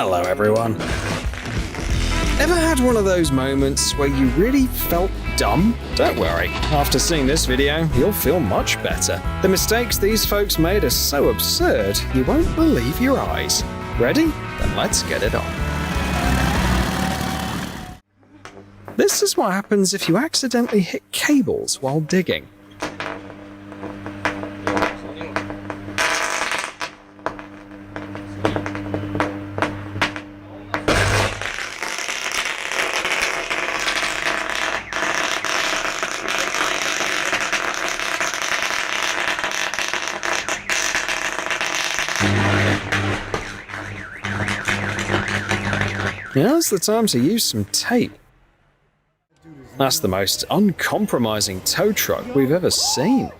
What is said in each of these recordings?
Hello everyone. Ever had one of those moments where you really felt dumb? Don't worry, after seeing this video, you'll feel much better. The mistakes these folks made are so absurd, you won't believe your eyes. Ready? Then let's get it on. This is what happens if you accidentally hit cables while digging. Now's the time to use some tape. That's the most uncompromising tow truck we've ever seen.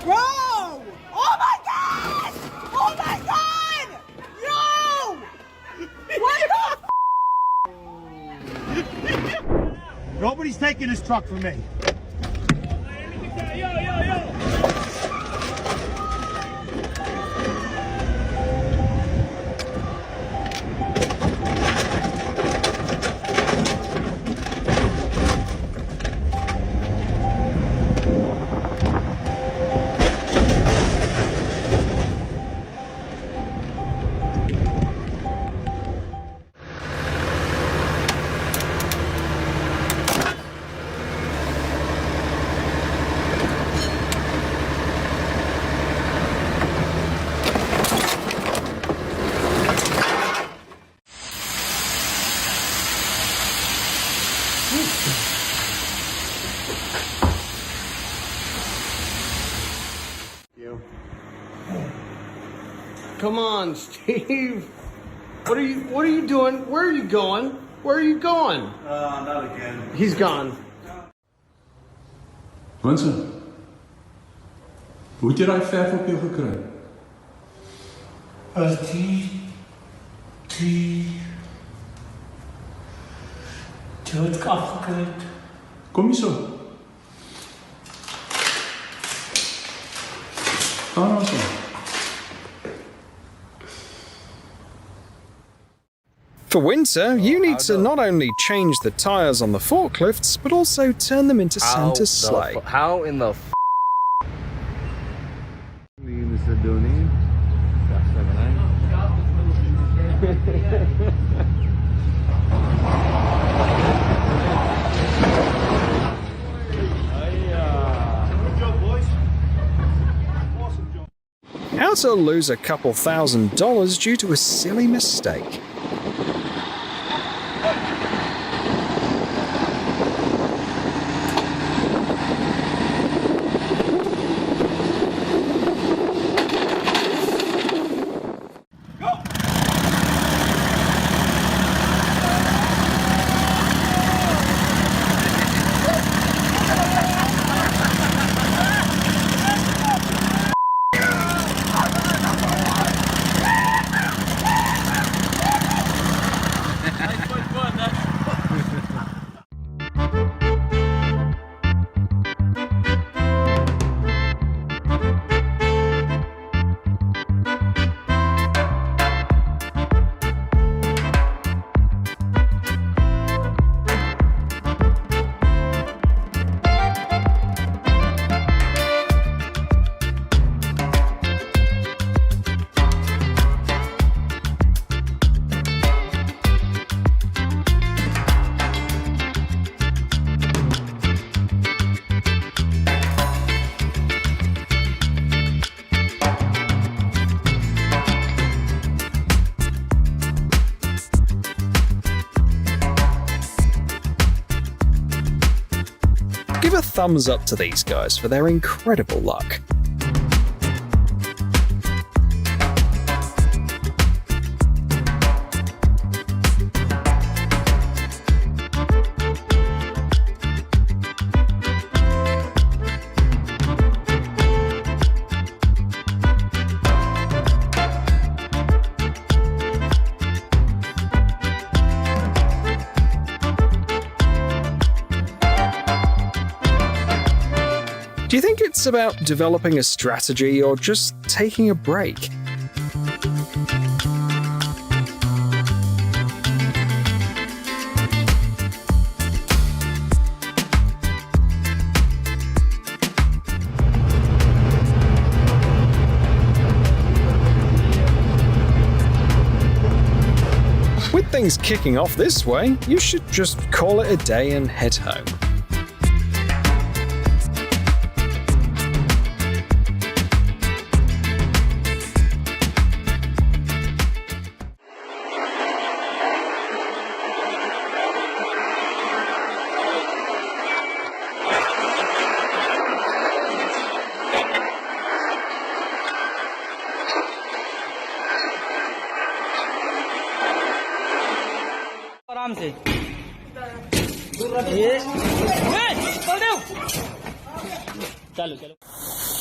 Bro! Oh my god! Oh my god! Yo! What the Nobody's taking this truck from me. Come on, Steve. What are you doing? Where are you going? Where are you going? Not again. He's gone. Mensen, hoe heb je rijverf op je gekregen? Die heb ik afgeknipt. Kom je zo? Ga nou zo. For winter, you need to not only change the tires on the forklifts, but also turn them into center sleigh. How in the f***? How to lose a couple $1,000 due to a silly mistake. Give a thumbs up to these guys for their incredible luck. Do you think it's about developing a strategy or just taking a break? things kicking off this way, you should just call it a day and head home. आराम से ये चलो चलो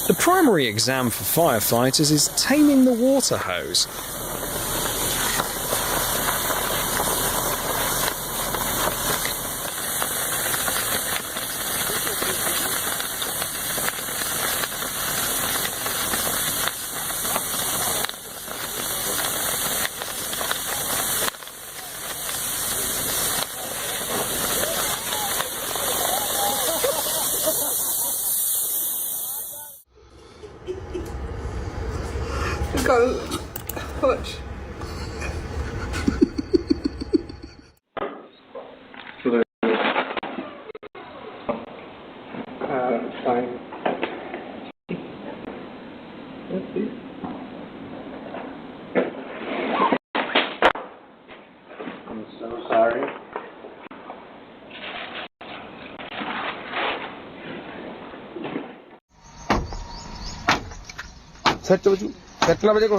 The primary exam for firefighters is taming the water hose. Go. Push. Fine. I'm so sorry. कितना बजे को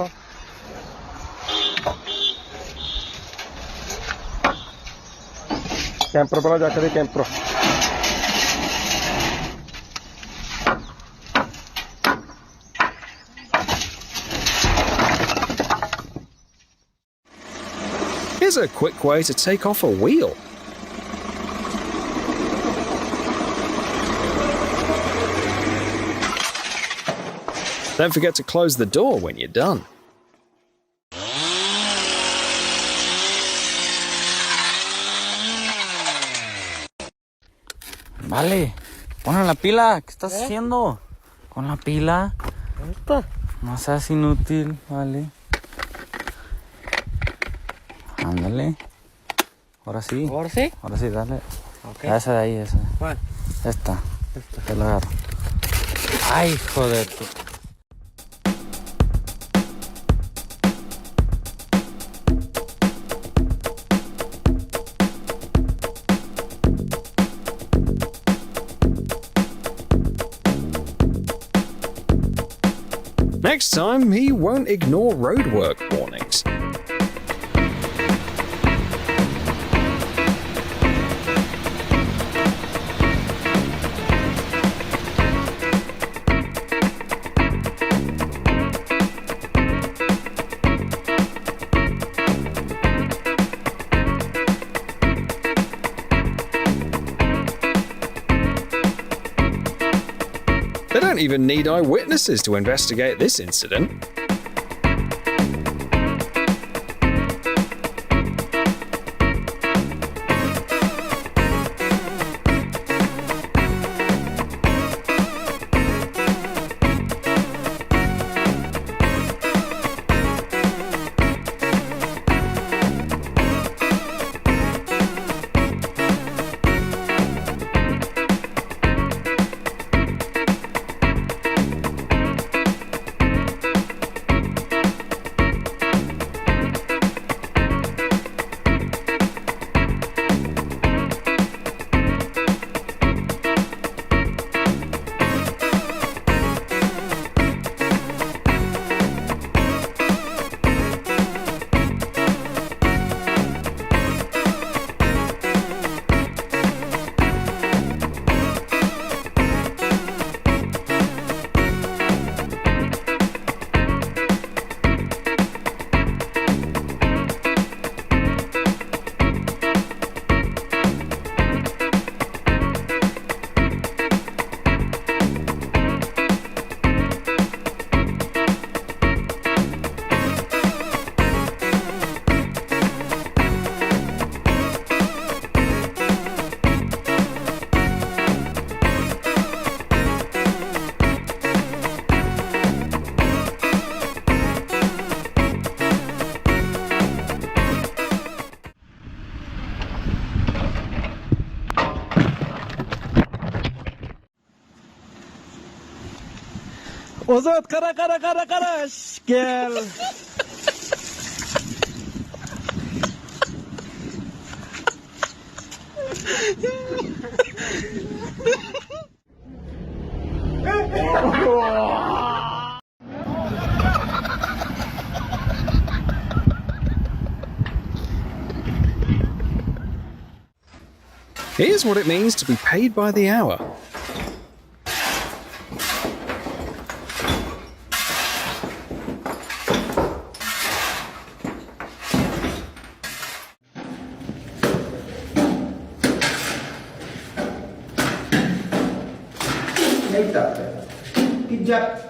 camper पर जाकर camper Here's a quick way to take off a wheel. Don't forget to close the door when you're done. Vale, ponle la pila. ¿Qué estás haciendo? Con la pila. No seas inútil, vale. Ándale. Ahora sí. और से Ahora sí, dale. Esa de ahí, esa. ¿Cuál? Esta. Te la agarro. Ay, joder. Next time, he won't ignore roadwork warnings. They don't even need eyewitnesses to investigate this incident. Ozat kara kara kara kara. Şş, gel. Here's what it means to be paid by the hour. Make that. Good job.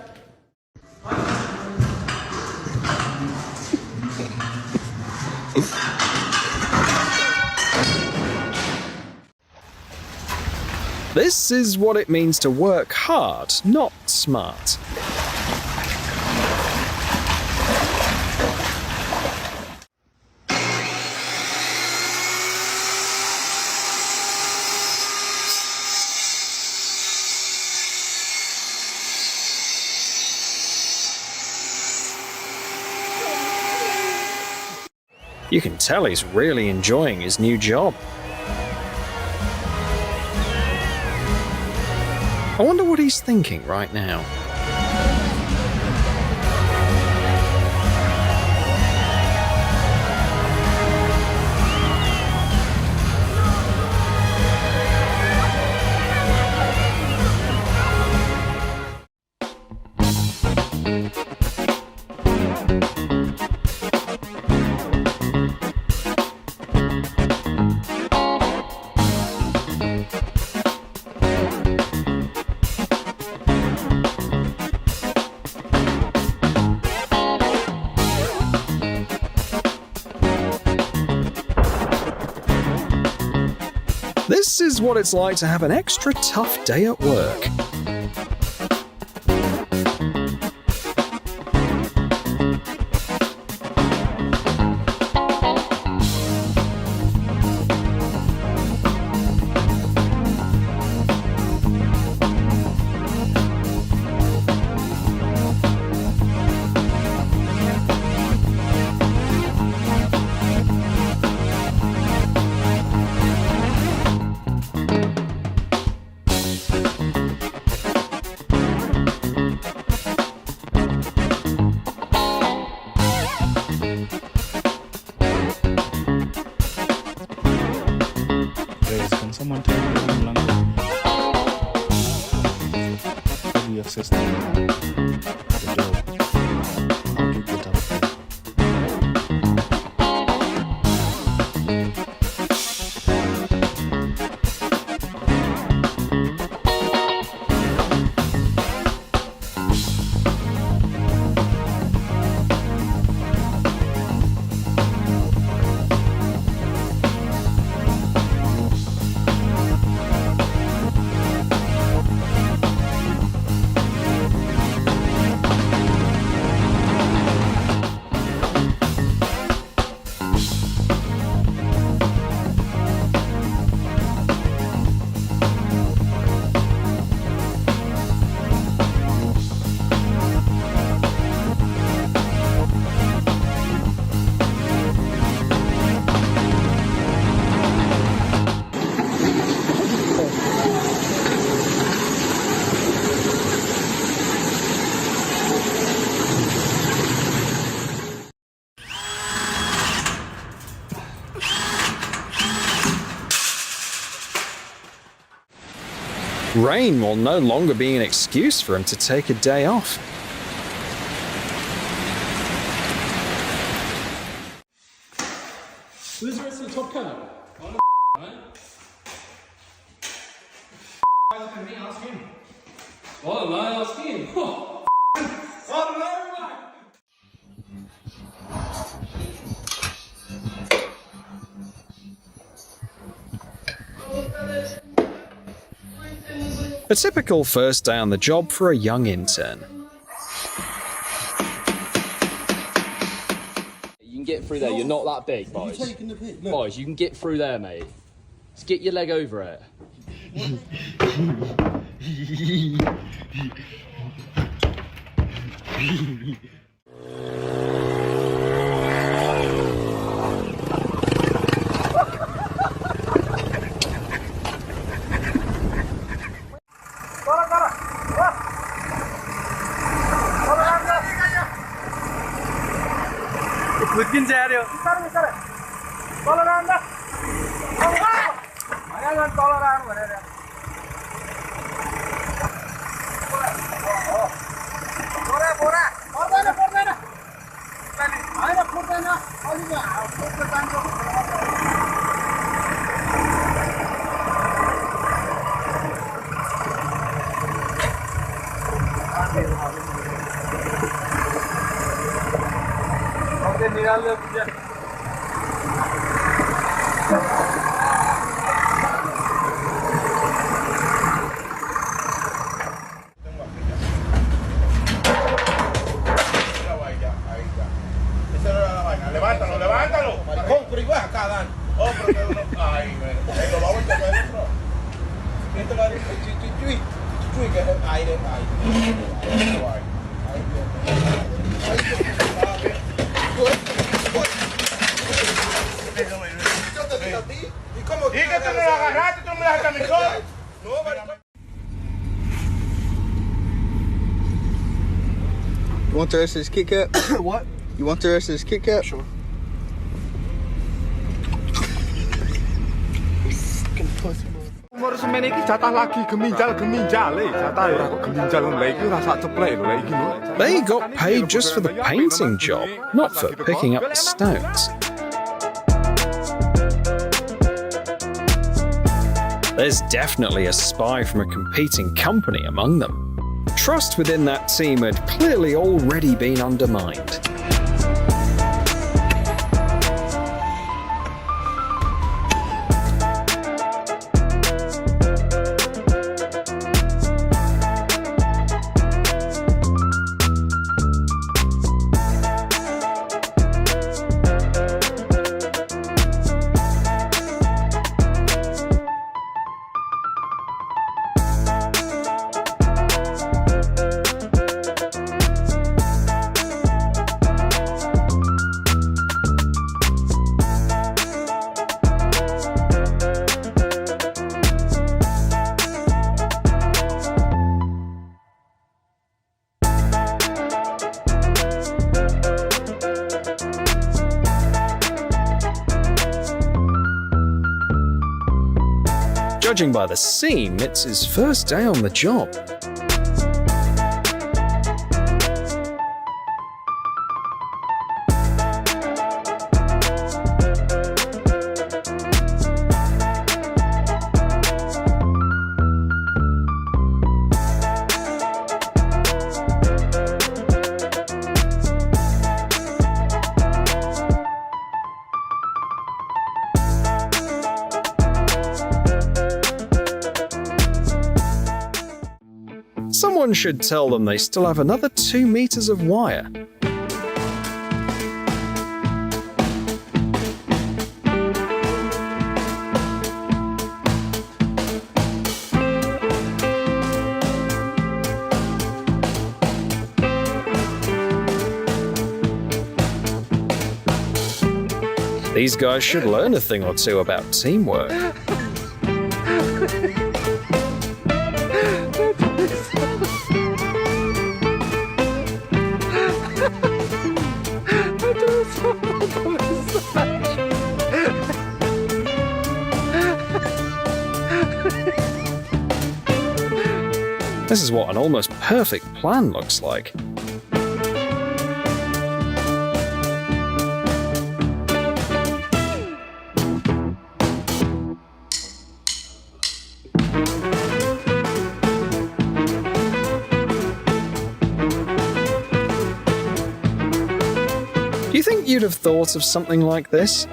This is what it means to work hard, not smart. You can tell he's really enjoying his new job. I wonder what he's thinking right now. This is what it's like to have an extra tough day at work. Guys, can someone tell me how long how do you access the job? How do you get up there? Rain will no longer be an excuse for him to take a day off. Who's the rest of the top cat? Oh, no, ask him. Oh, no, A typical first day on the job for a young intern. You can get through there. You're not that big, boys. Boys, you can get through there, mate. Just get your leg over it. Levántalo, levántalo. Maricón, pero igual acá, Dan. Oh, pero que uno. Ay, bueno. Lo vamos a hacer adentro. Esto lo haré. Chuy, que es el aire. Ay. ¿Y que tú me lo agarraste? ¿Tú me dejaste a mi cola? No, maricón. You want the rest of this Kit Kat? What? You want the rest of this Kit Kat? Sure. Umur semen iki jatah lagi geminjal jatah ora kok geminjal lha iki ora sak ceplek lho iki lho. They got paid just for the painting job, not for picking up the stones. There's definitely a spy from a competing company among them. Trust within that team had clearly already been undermined. Judging by the seam, it's his first day on the job. Someone should tell them they still have another 2 meters of wire. These guys should learn a thing or two about teamwork. This is what an almost perfect plan looks like. Do you think you'd have thought of something like this?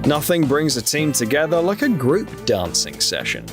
Nothing brings a team together like a group dancing session.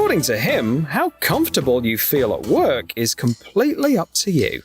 According to him, how comfortable you feel at work is completely up to you.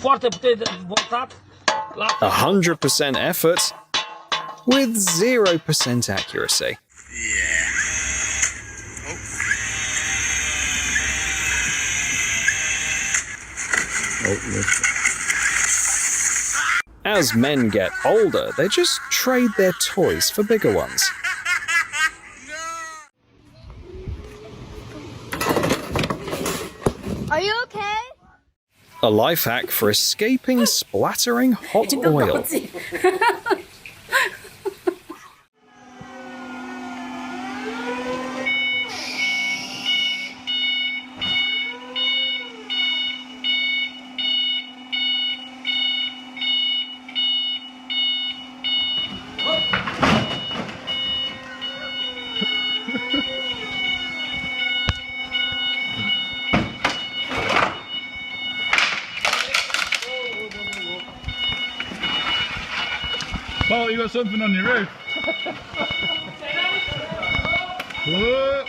Foarte puternic voltat. 100% effort with 0% accuracy. As men get older, they just trade their toys for bigger ones. Are you okay? A life hack for escaping splattering hot oil. Oh, you got something on your roof. Whoa.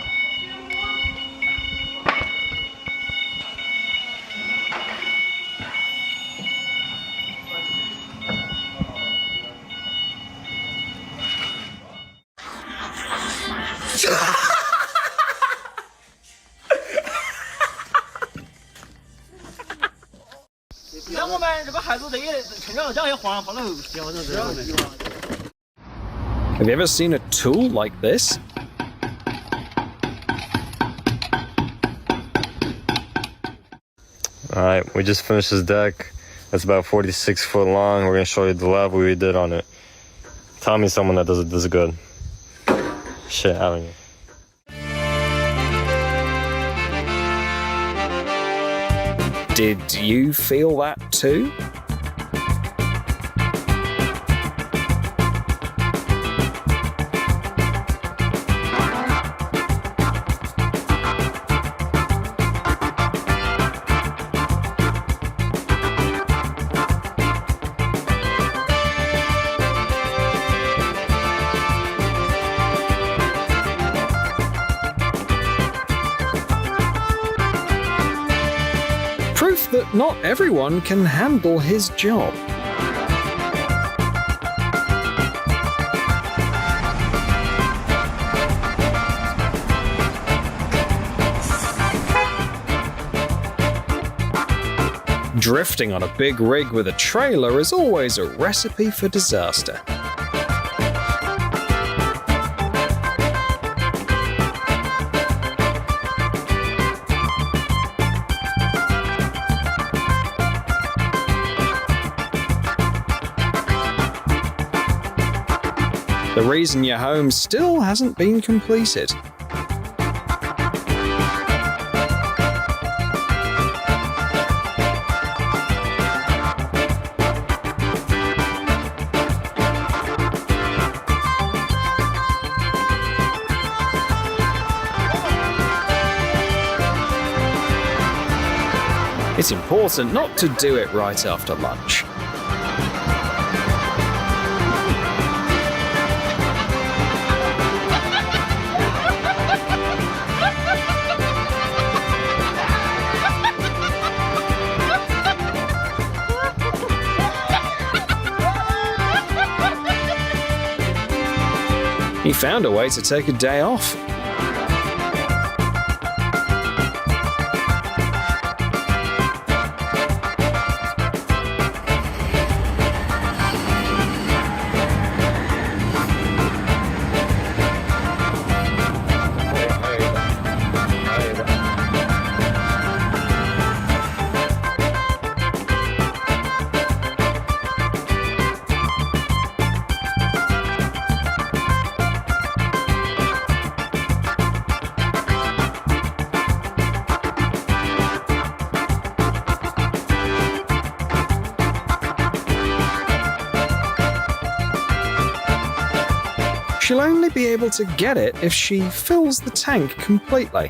Have you ever seen a tool like this? Alright, we just finished this deck. It's about 46 foot long. We're gonna show you the level we did on it. Tell me someone that does it this good. Shit, haven't you? Did you feel that too? Proof that not everyone can handle his job. Drifting on a big rig with a trailer is always a recipe for disaster. The reason your home still hasn't been completed. It's important not to do it right after lunch. He found a way to take a day off. She'll only be able to get it if she fills the tank completely.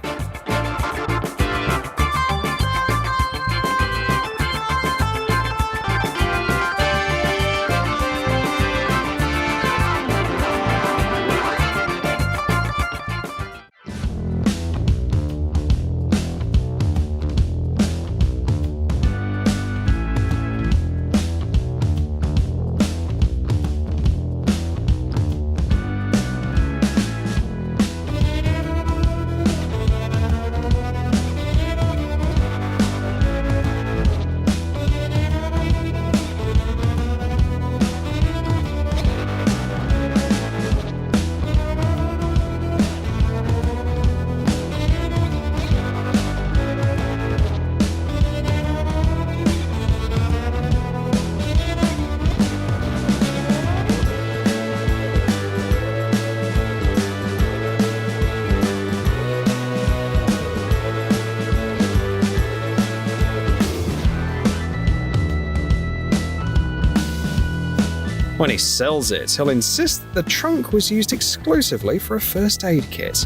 When he sells it, he'll insist that the trunk was used exclusively for a first aid kit.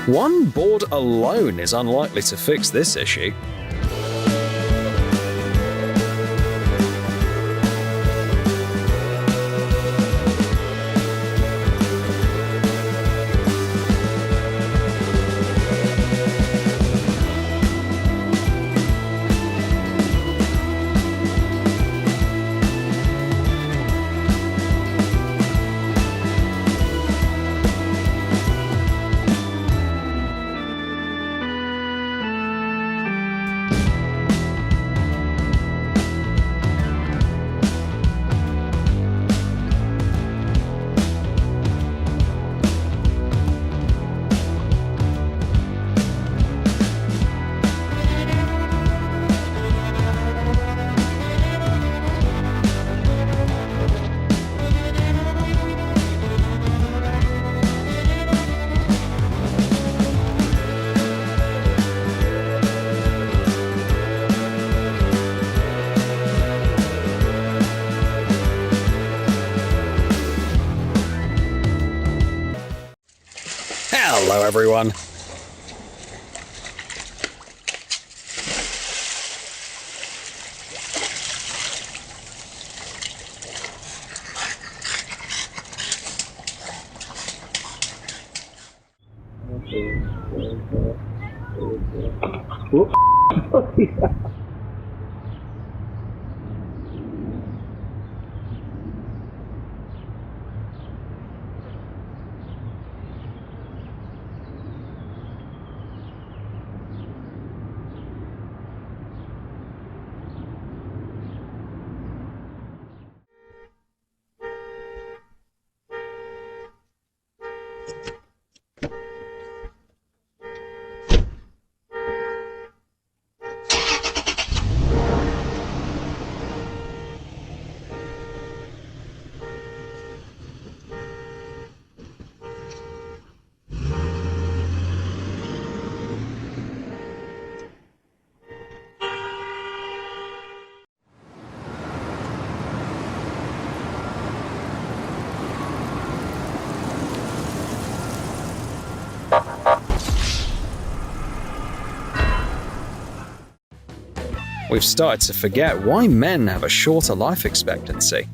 One board alone is unlikely to fix this issue. Hello, everyone. We've started to forget why men have a shorter life expectancy.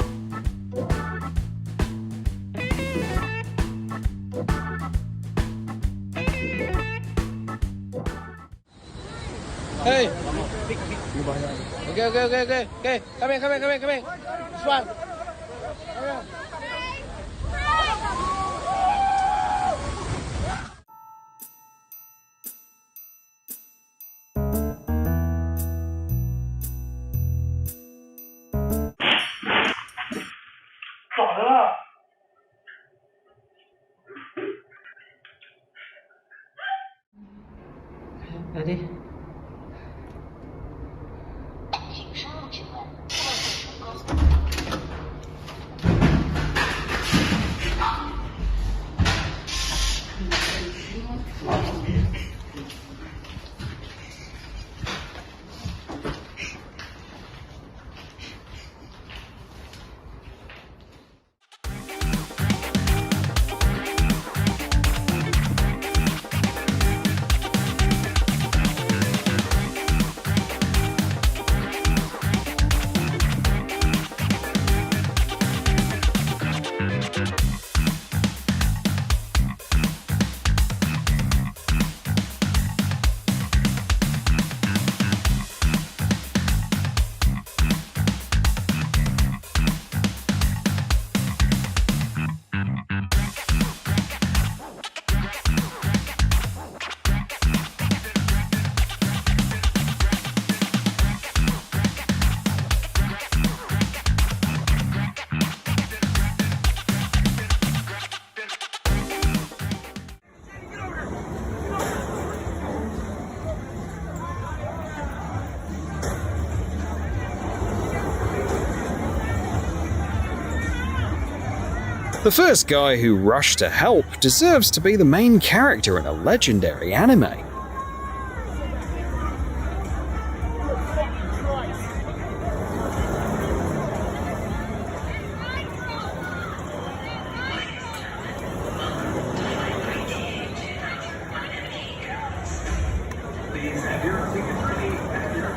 Hey. Okay. Come in. This one. Ready? The first guy who rushed to help deserves to be the main character in a legendary anime.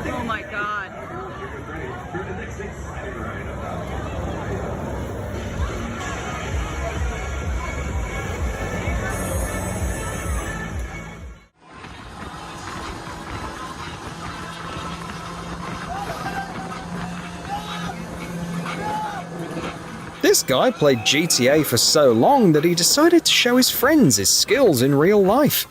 Oh my god. This guy played GTA for so long that he decided to show his friends his skills in real life.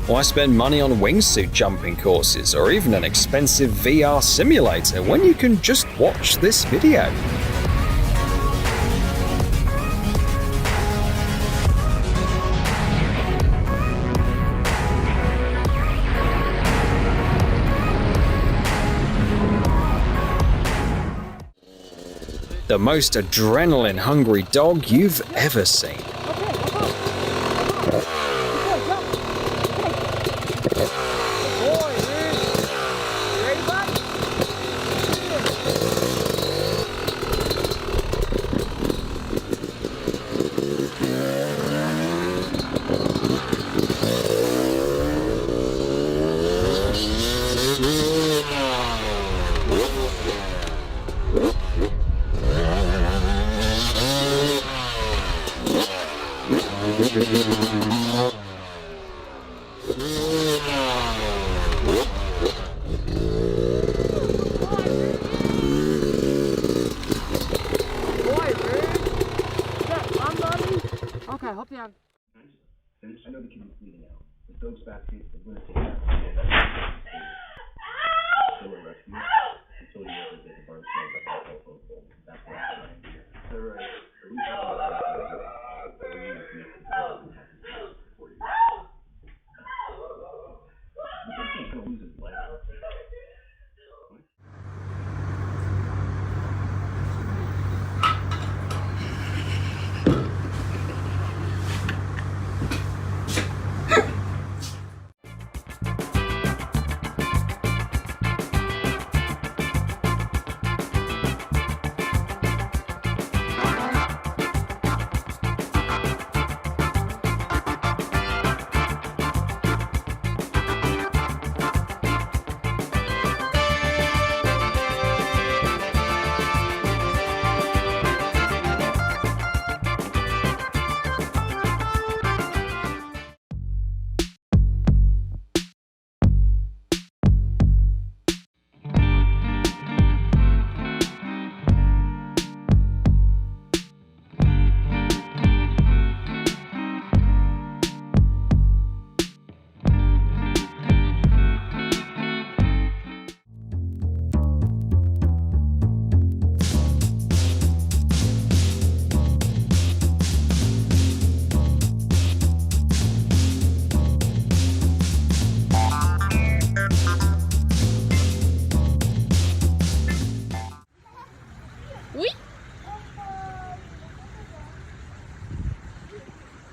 Why spend money on wingsuit jumping courses or even an expensive VR simulator when you can just watch this video? The most adrenaline-hungry dog you've ever seen.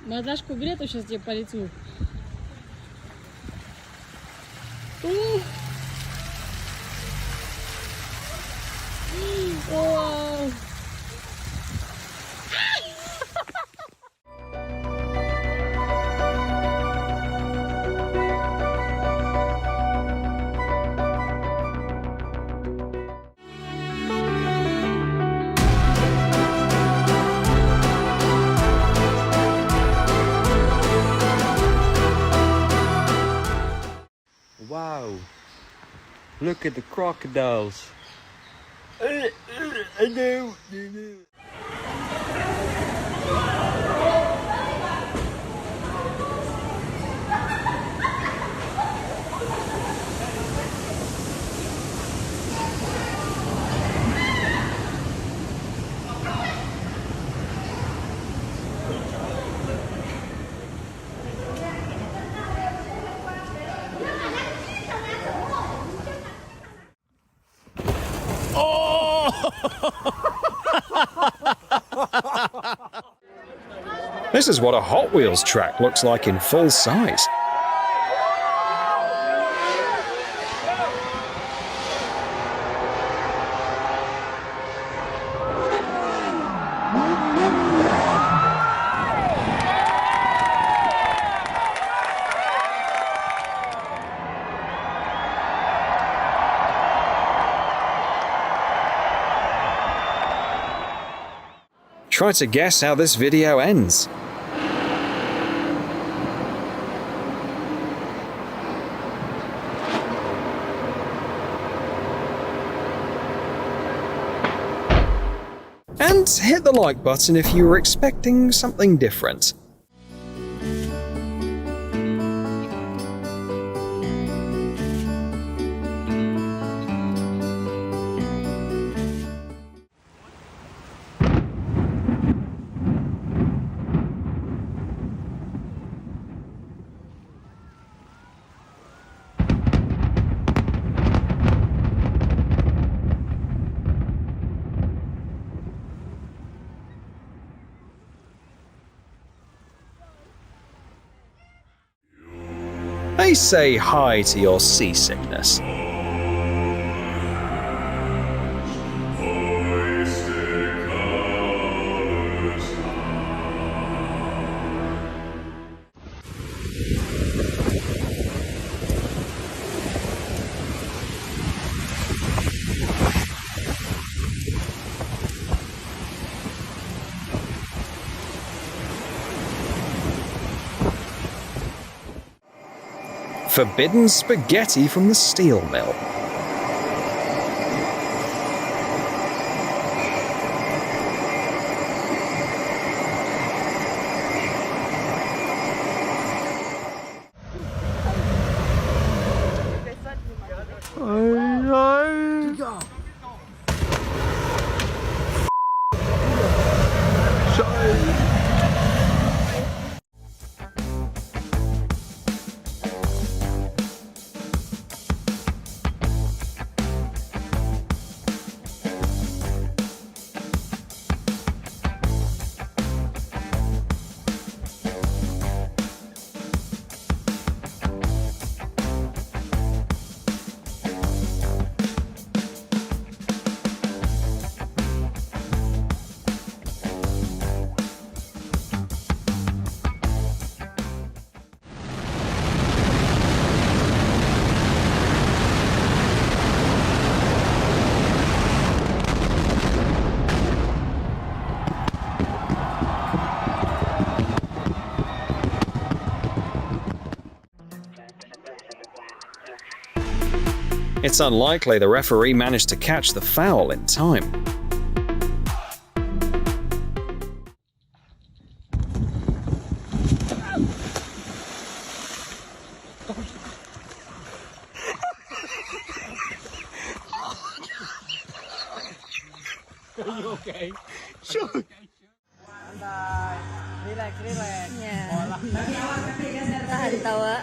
Мордашку Грету сейчас тебе по лицу. О! Wow. Look at the crocodiles. I know. This is what a Hot Wheels track looks like in full size. Try to guess how this video ends. And hit the like button if you were expecting something different. Please say hi to your seasickness. Forbidden spaghetti from the steel mill. It's unlikely the referee managed to catch the foul in time. Are you okay? Sure. Relax. Tahan tawa.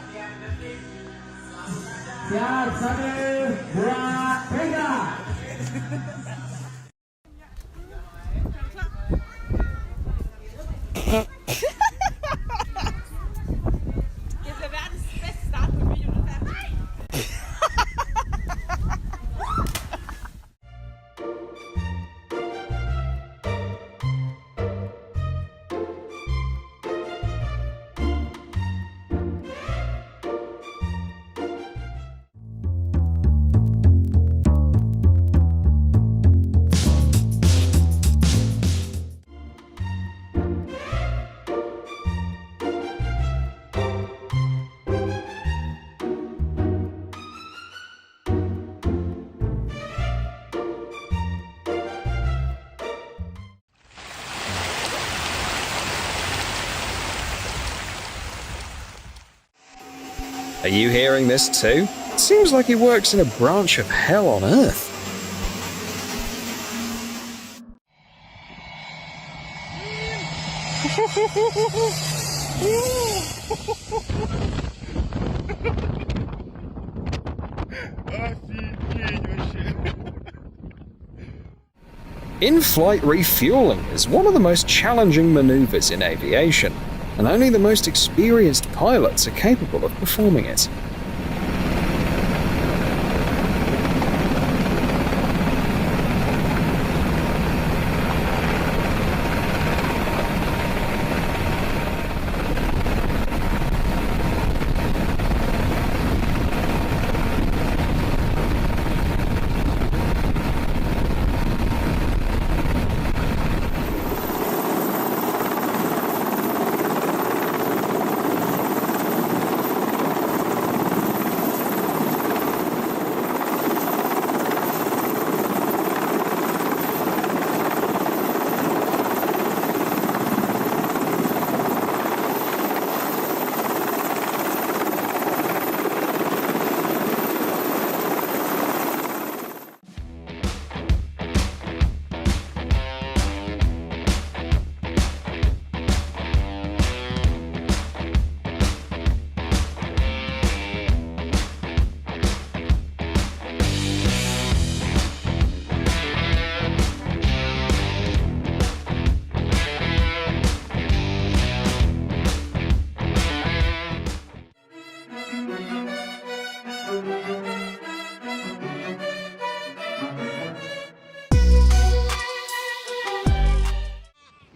Are you hearing this too? It seems like he works in a branch of hell on Earth. In-flight refueling is one of the most challenging maneuvers in aviation, and only the most experienced pilots are capable of performing it.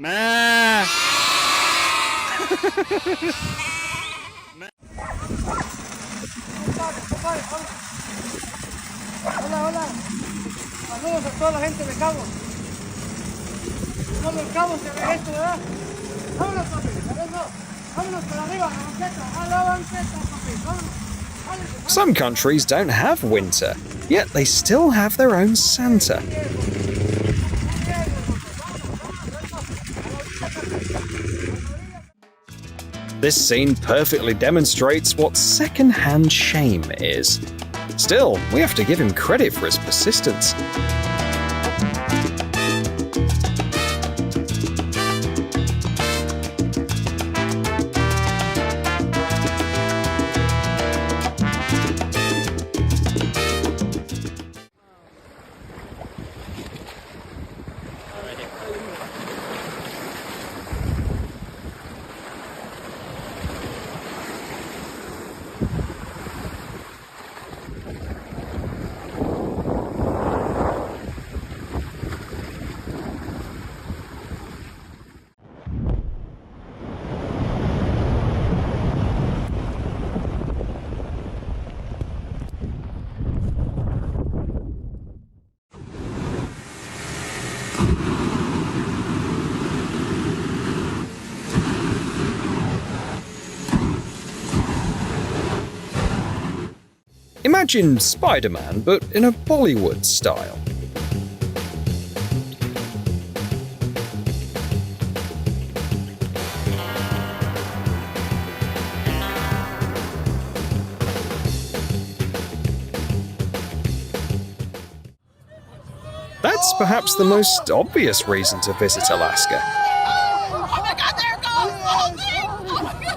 Hola. Saludos a toda la gente de Cabo. Solo en Cabo se ve esto, ¿verdad? Vámonos, papi. Vámonos para arriba, a la banqueta, papi. Vámonos. Some countries don't have winter, yet they still have their own Santa. This scene perfectly demonstrates what second-hand shame is. Still, we have to give him credit for his persistence. Imagine Spider-Man, but in a Bollywood style. That's perhaps the most obvious reason to visit Alaska. Oh my God, there it goes! Oh my God!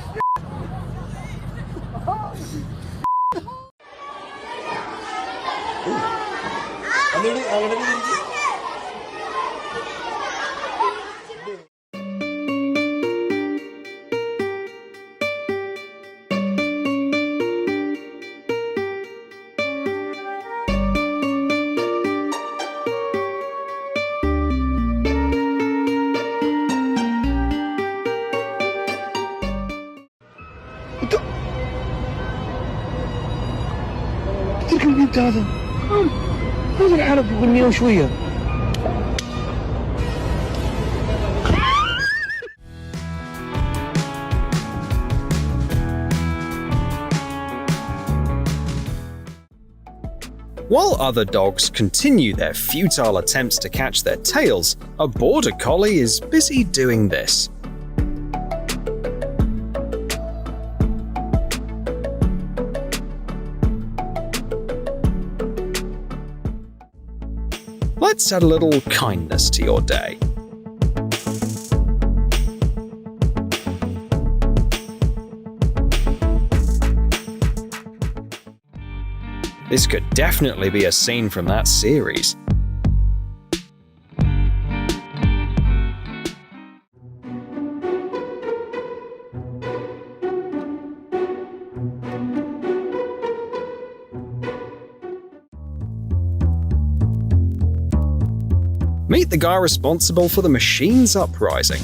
تركب انت هذا هذا الحلب يغنيه شويه. While other dogs continue their futile attempts to catch their tails, a border collie is busy doing this. Let's add a little kindness to your day. This could definitely be a scene from that series. Meet the guy responsible for the machine's uprising.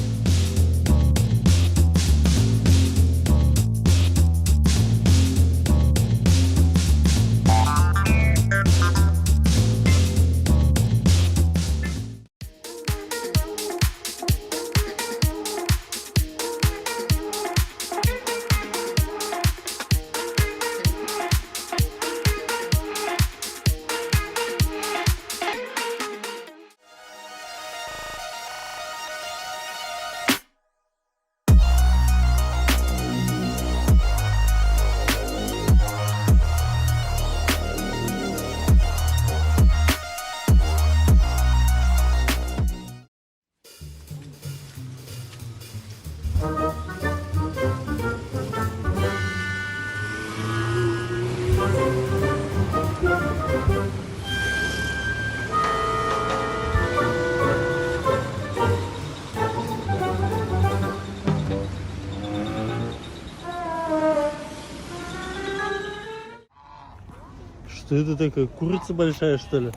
Что это такое? Курица большая, что ли?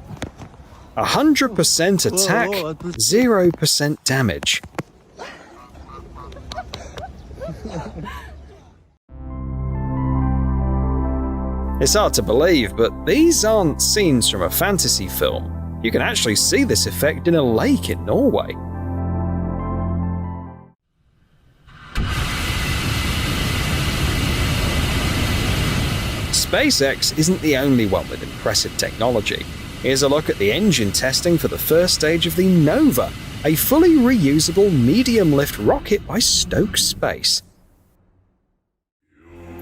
100% attack, 0% damage. It's hard to believe, but these aren't scenes from a fantasy film. You can actually see this effect in a lake in Norway. SpaceX isn't the only one with impressive technology. Here's a look at the engine testing for the first stage of the Nova, a fully reusable medium-lift rocket by Stoke Space.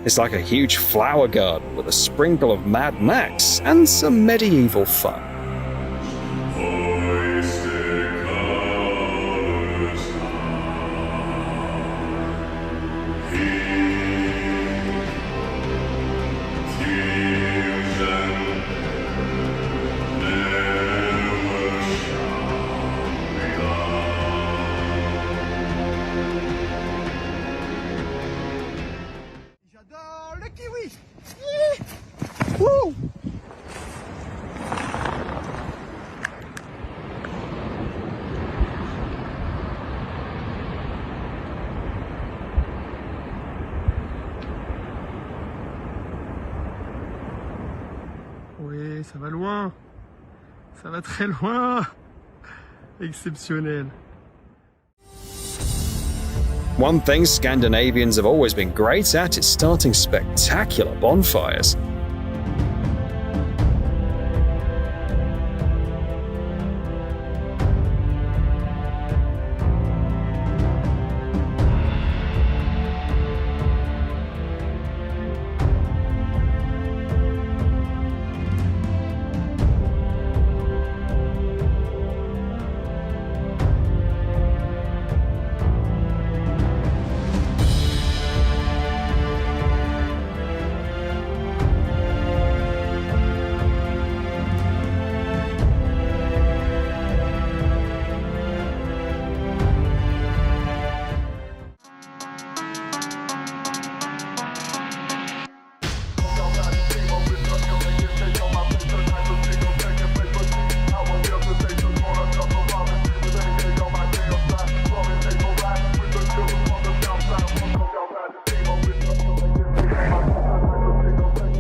It's like a huge flower garden with a sprinkle of Mad Max and some medieval fun. Oui, ça va loin. Ça va très loin. Exceptionnel. One thing Scandinavians have always been great at is starting spectacular bonfires.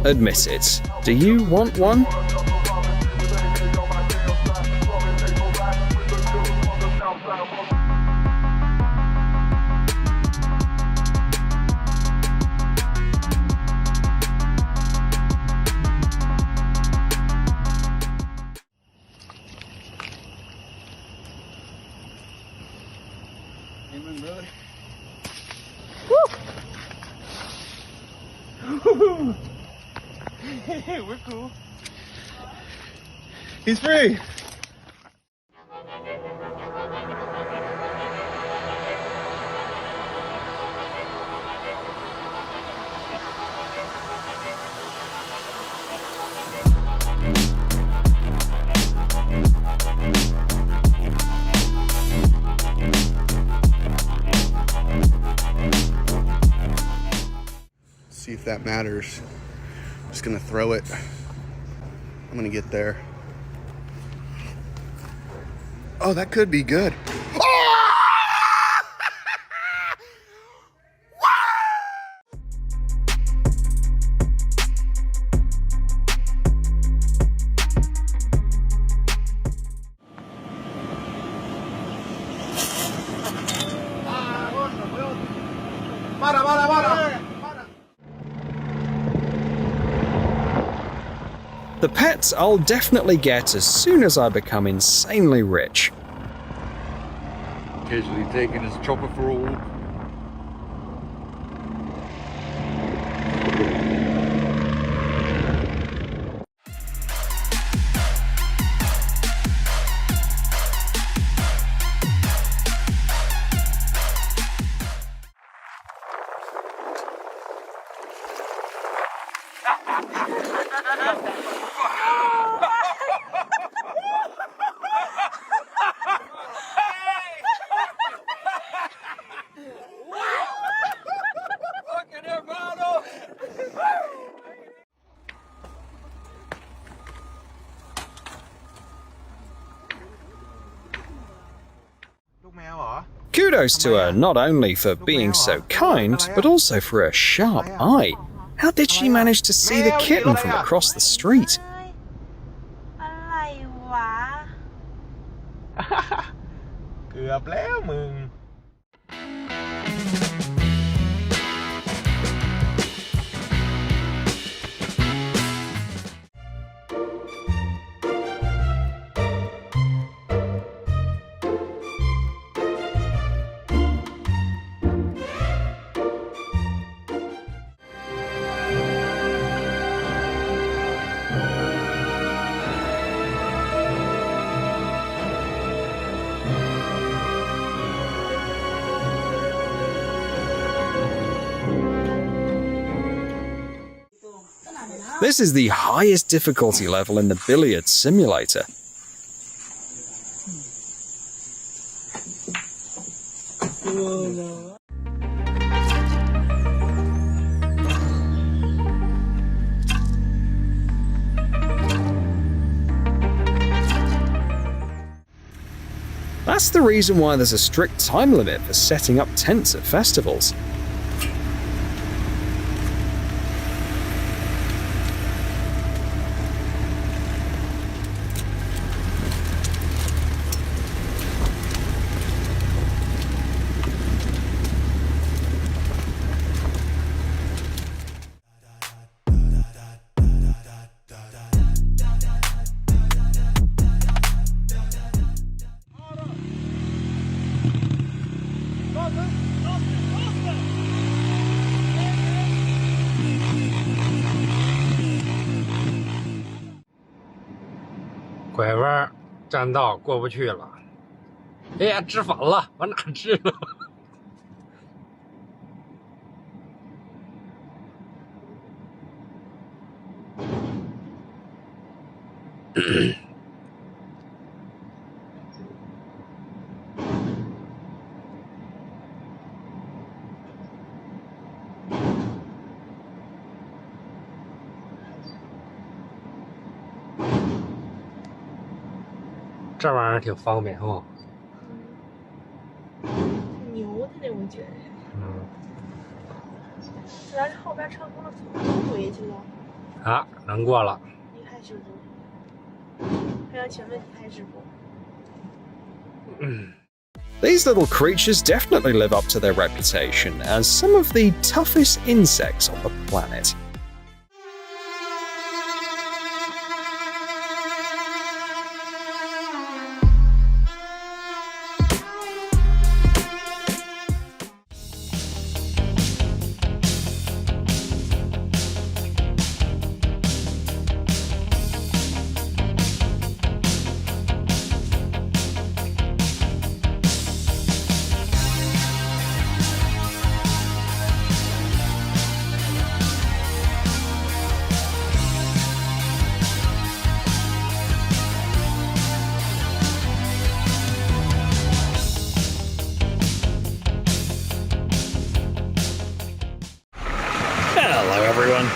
Admit it, do you want one? We're cool. He's free. See if that matters. Just gonna throw it. I'm gonna get there. Oh, that could be good. The pets I'll definitely get as soon as I become insanely rich. Casually taking his chopper for a walk. Kudos to her not only for being so kind, but also for her sharp eye. How did she manage to see the kitten from across the street? อะไรวะ เกือบแล้วมึง This is the highest difficulty level in the billiards simulator. That's the reason why there's a strict time limit for setting up tents at festivals.拐弯，占道过不去了。哎呀，支反了，往哪支了？这玩意儿挺方便哈。牛的那种觉得。主要是后边车轱辘走回去了。啊，能过了。厉害师傅，还要请问厉害师傅。These little creatures definitely live up to their reputation as some of the toughest insects on the planet. Hello everyone.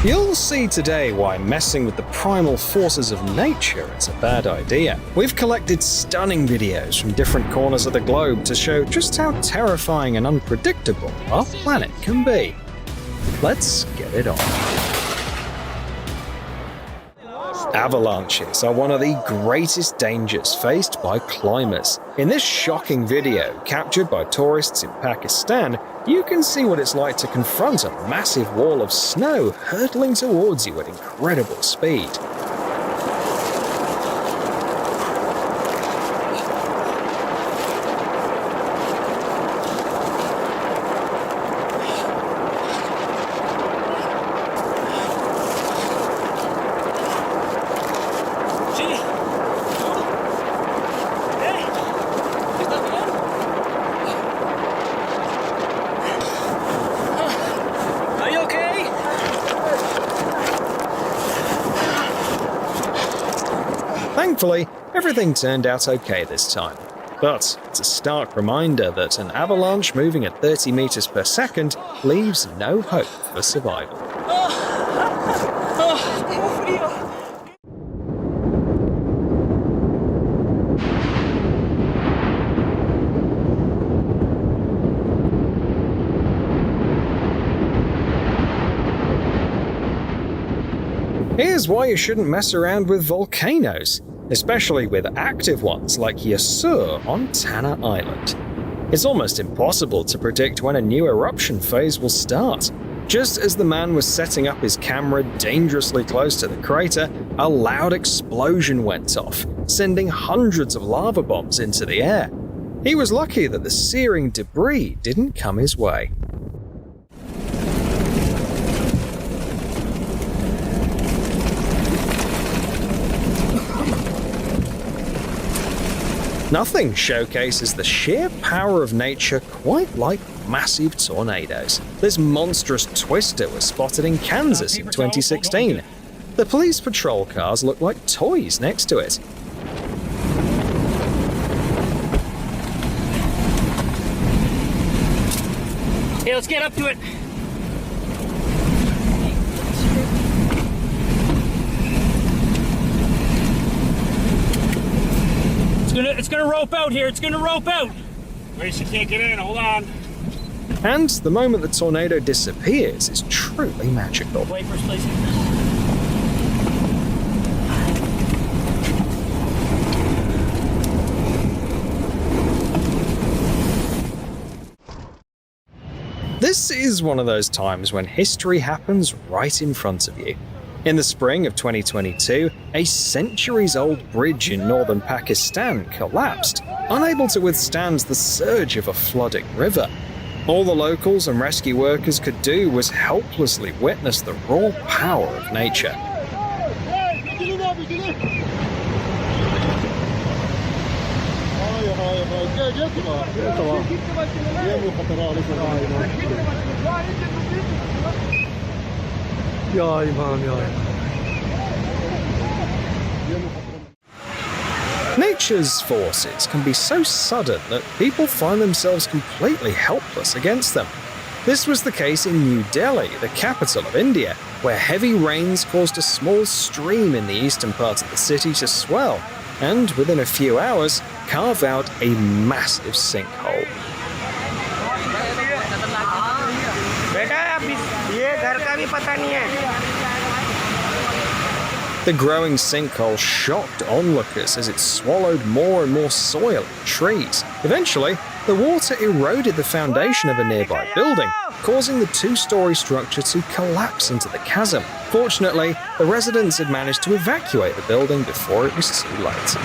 You'll see today why messing with the primal forces of nature is a bad idea. We've collected stunning videos from different corners of the globe to show just how terrifying and unpredictable our planet can be. Let's get it on. Avalanches are one of the greatest dangers faced by climbers. In this shocking video, captured by tourists in Pakistan, you can see what it's like to confront a massive wall of snow hurtling towards you at incredible speed. Thankfully, everything turned out okay this time. But it's a stark reminder that an avalanche moving at 30 meters per second leaves no hope for survival. Here's why you shouldn't mess around with volcanoes, especially with active ones like Yasur on Tanna Island. It's almost impossible to predict when a new eruption phase will start. Just as the man was setting up his camera dangerously close to the crater, a loud explosion went off, sending hundreds of lava bombs into the air. He was lucky that the searing debris didn't come his way. Nothing showcases the sheer power of nature quite like massive tornadoes. This monstrous twister was spotted in Kansas in 2016. The police patrol cars look like toys next to it. Hey, let's get up to it. It's gonna rope out here. It's gonna rope out. Wait, she can't get in. Hold on. And the moment the tornado disappears is truly magical. Wait, first place. This is one of those times when history happens right in front of you. In the spring of 2022, a centuries-old bridge in northern Pakistan collapsed, unable to withstand the surge of a flooding river. All the locals and rescue workers could do was helplessly witness the raw power of nature. Nature's forces can be so sudden that people find themselves completely helpless against them. This was the case in New Delhi, the capital of India, where heavy rains caused a small stream in the eastern part of the city to swell, and within a few hours, carve out a massive sinkhole. The growing sinkhole shocked onlookers as it swallowed more and more soil and trees. Eventually, the water eroded the foundation of a nearby building, causing the two-story structure to collapse into the chasm. Fortunately, the residents had managed to evacuate the building before it was too late.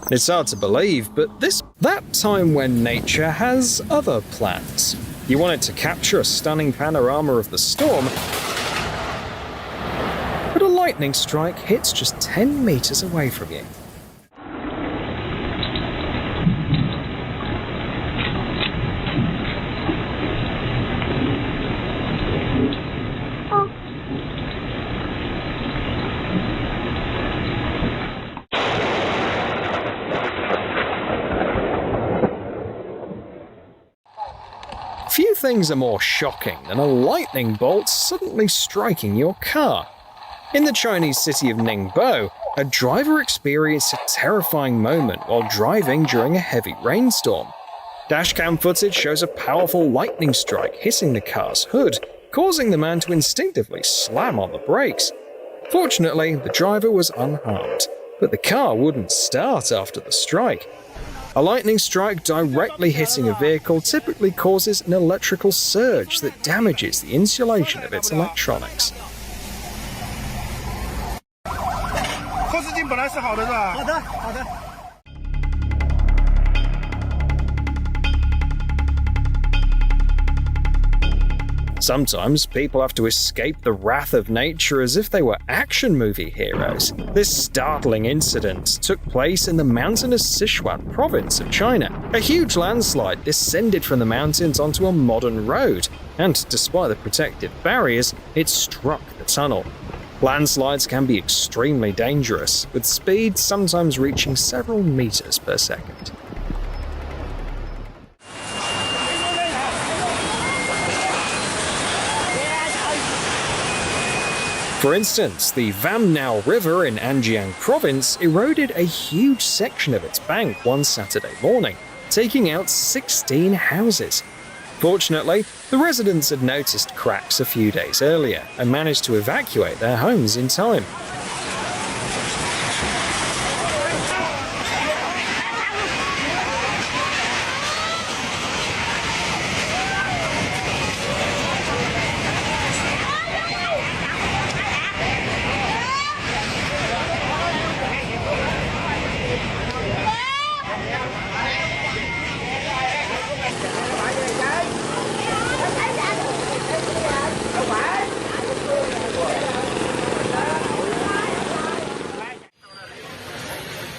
It's hard to believe, but that time when nature has other plans. You wanted to capture a stunning panorama of the storm, but a lightning strike hits just 10 meters away from you. Few things are more shocking than a lightning bolt suddenly striking your car. In the Chinese city of Ningbo, a driver experienced a terrifying moment while driving during a heavy rainstorm. Dashcam footage shows a powerful lightning strike hitting the car's hood, causing the man to instinctively slam on the brakes. Fortunately, the driver was unharmed, but the car wouldn't start after the strike. A lightning strike directly hitting a vehicle typically causes an electrical surge that damages the insulation of its electronics. Sometimes people have to escape the wrath of nature as if they were action movie heroes. This startling incident took place in the mountainous Sichuan province of China. A huge landslide descended from the mountains onto a modern road, and despite the protective barriers, it struck the tunnel. Landslides can be extremely dangerous, with speeds sometimes reaching several meters per second. For instance, the Vamnao River in Anjiang province eroded a huge section of its bank one Saturday morning. taking out 16 houses. Fortunately, the residents had noticed cracks a few days earlier and managed to evacuate their homes in time.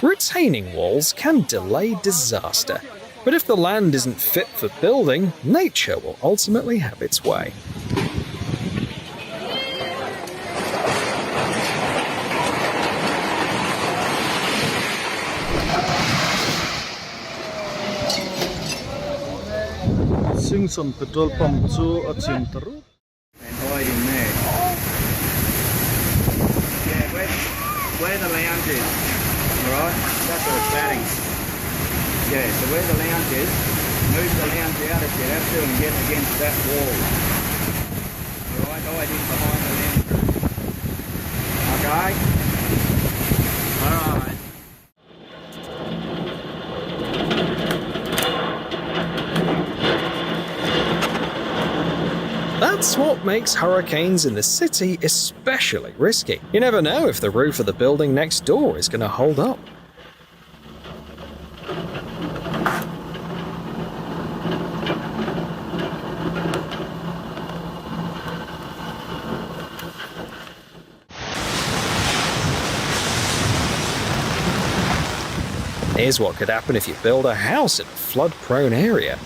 Retaining walls can delay disaster, but if the land isn't fit for building, nature will ultimately have its way. Singson petrol pump to a terus. Where the lounge is, alright? That's where it's batting. Yeah, so where the lounge is, move the lounge out if you have to and get against that wall. Alright, hide in behind the lounge. Okay? Alright. That's what makes hurricanes in the city especially risky. You never know if the roof of the building next door is going to hold up. Here's what could happen if you build a house in a flood-prone area.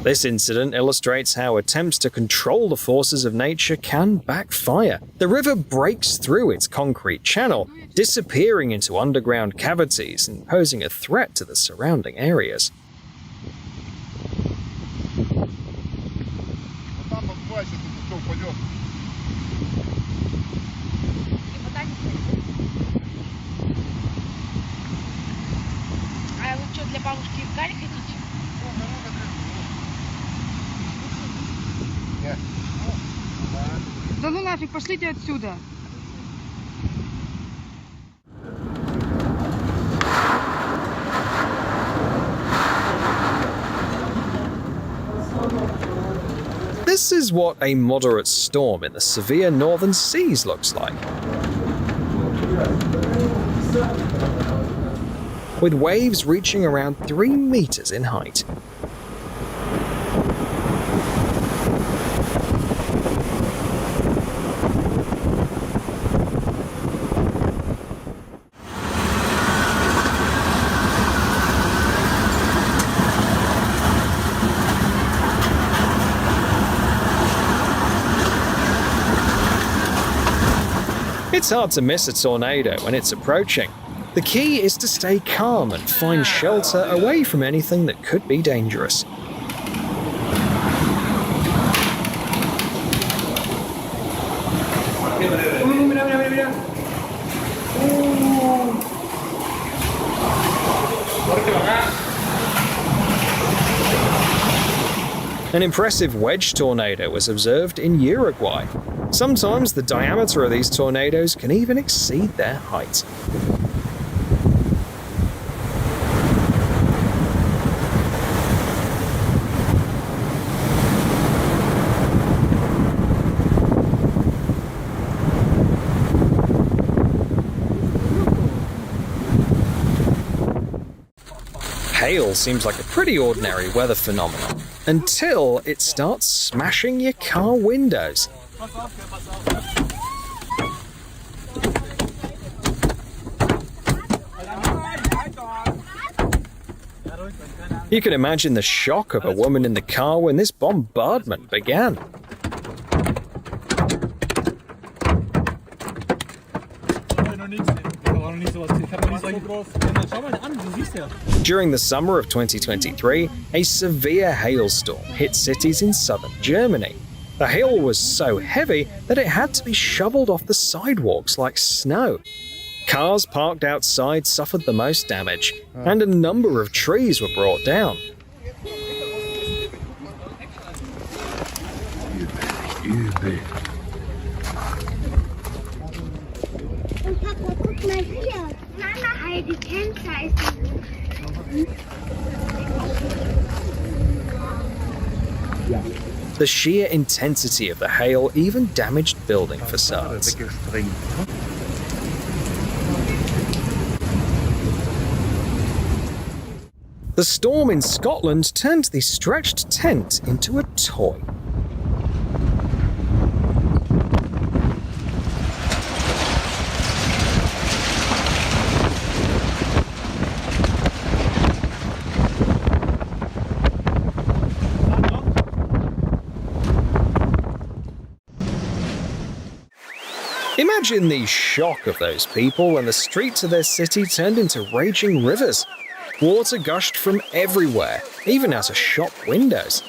This incident illustrates how attempts to control the forces of nature can backfire. The river breaks through its concrete channel, disappearing into underground cavities and posing a threat to the surrounding areas. А вы что, для бабушки в Гале хотите? Да ну нафиг, пошлите отсюда. This is what a moderate storm in the severe northern seas looks like. With waves reaching around 3 meters in height. It's hard to miss a tornado when it's approaching. The key is to stay calm and find shelter away from anything that could be dangerous. An impressive wedge tornado was observed in Uruguay. Sometimes the diameter of these tornadoes can even exceed their height. Hail seems like a pretty ordinary weather phenomenon, until it starts smashing your car windows. You can imagine the shock of a woman in the car when this bombardment began. During the summer of 2023, a severe hailstorm hit cities in southern Germany. The hail was so heavy that it had to be shoveled off the sidewalks like snow. Cars parked outside suffered the most damage, and a number of trees were brought down. The sheer intensity of the hail even damaged building facades. The storm in Scotland turned the stretched tent into a toy. Imagine the shock of those people when the streets of their city turned into raging rivers. Water gushed from everywhere, even out of shop windows.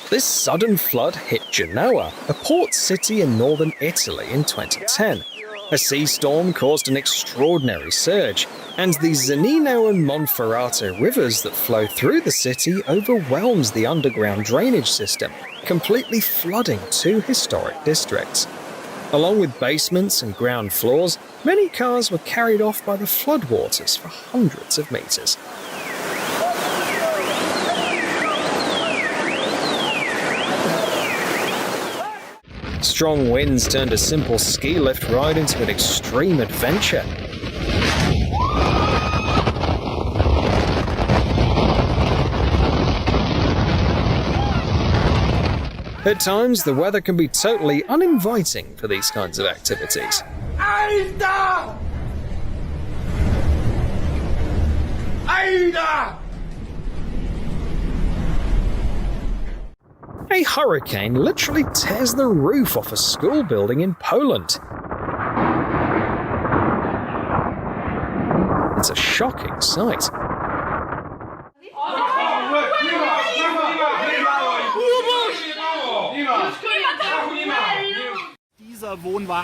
This sudden flood hit Genoa, a port city in northern Italy, in 2010. A sea storm caused an extraordinary surge, and the Zanino and Monferrato rivers that flow through the city overwhelmed the underground drainage system, completely flooding 2 historic districts. Along with basements and ground floors, many cars were carried off by the floodwaters for hundreds of meters. Strong winds turned a simple ski lift ride into an extreme adventure. At times, the weather can be totally uninviting for these kinds of activities. Alter! Alter! A hurricane literally tears the roof off a school building in Poland. It's a shocking sight.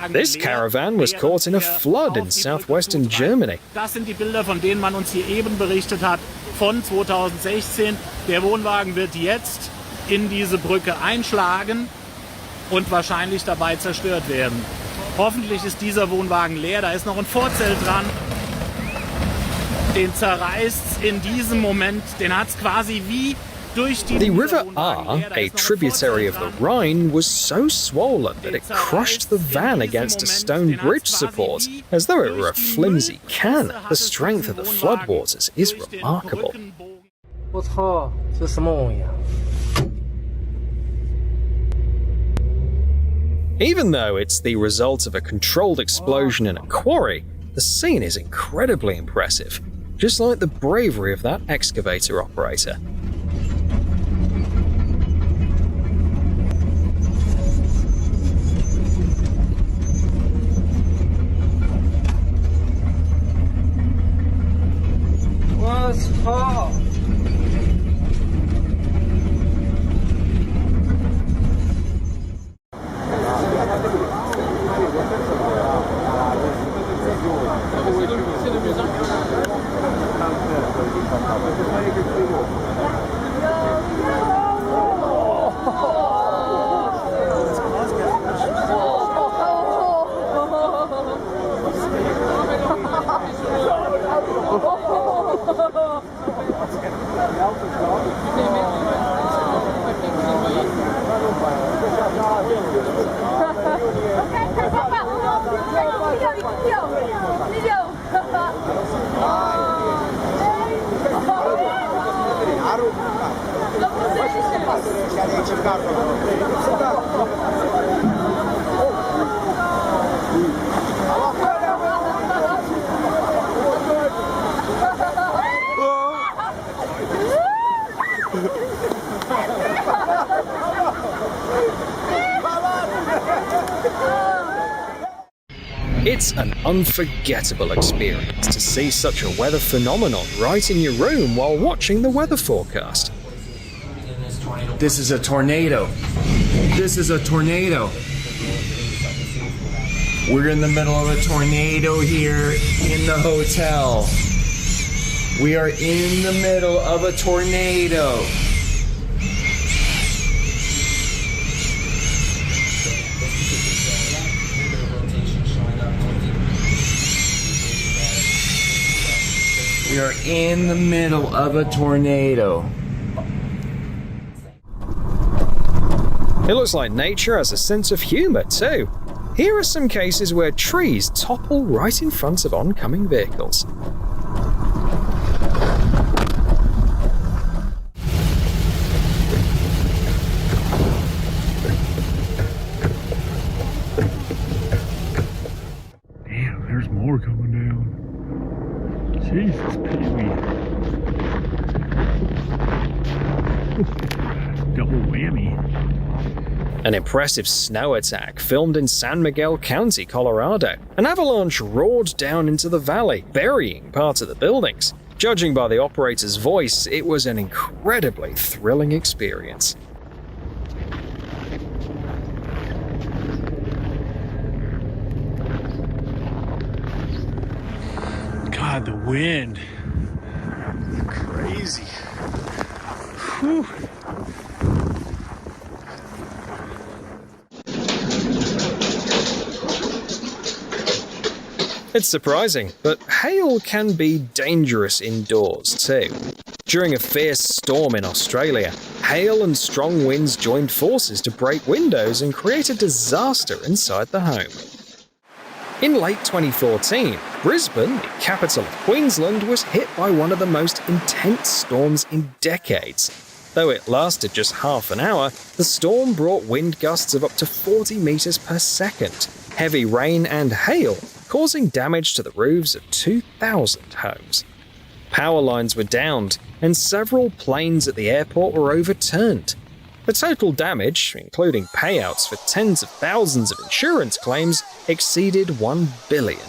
This caravan was caught in a flood in southwestern Germany. Das sind die Bilder, von denen man uns hier eben berichtet hat, von 2016. Der Wohnwagen wird jetzt in diese Brücke einschlagen und wahrscheinlich dabei zerstört werden. Hoffentlich ist dieser Wohnwagen leer, da ist noch ein Vorzelt dran. Den zerreißt in diesem Moment, den hat es quasi wie durch die... The River Ahr, a tributary of the Rhine, was so swollen that it crushed the van against a stone bridge support, as though it were a flimsy can. The strength of the floodwaters is remarkable. 我操，这什么玩意啊？ Even though it's the result of a controlled explosion in a quarry, the scene is incredibly impressive, just like the bravery of that excavator operator. It's an unforgettable experience to see such a weather phenomenon right in your room while watching the weather forecast. This is a tornado. This is a tornado. We're in the middle of a tornado here in the hotel. We are in the middle of a tornado. We are in the middle of a tornado. It looks like nature has a sense of humor too. Here are some cases where trees topple right in front of oncoming vehicles. Damn, there's more coming down. Jesus, Pee-wee. Double whammy. An impressive snow attack filmed in San Miguel County, Colorado. An avalanche roared down into the valley, burying part of the buildings. Judging by the operator's voice, it was an incredibly thrilling experience. God, the wind. Crazy. Whew. It's surprising, but hail can be dangerous indoors too. During a fierce storm in Australia, hail and strong winds joined forces to break windows and create a disaster inside the home. In late 2014, Brisbane, the capital of Queensland, was hit by one of the most intense storms in decades. Though it lasted just half an hour, the storm brought wind gusts of up to 40 meters per second, heavy rain and hail, causing damage to the roofs of 2,000 homes. Power lines were downed, and several planes at the airport were overturned. The total damage, including payouts for tens of thousands of insurance claims, exceeded $1 billion.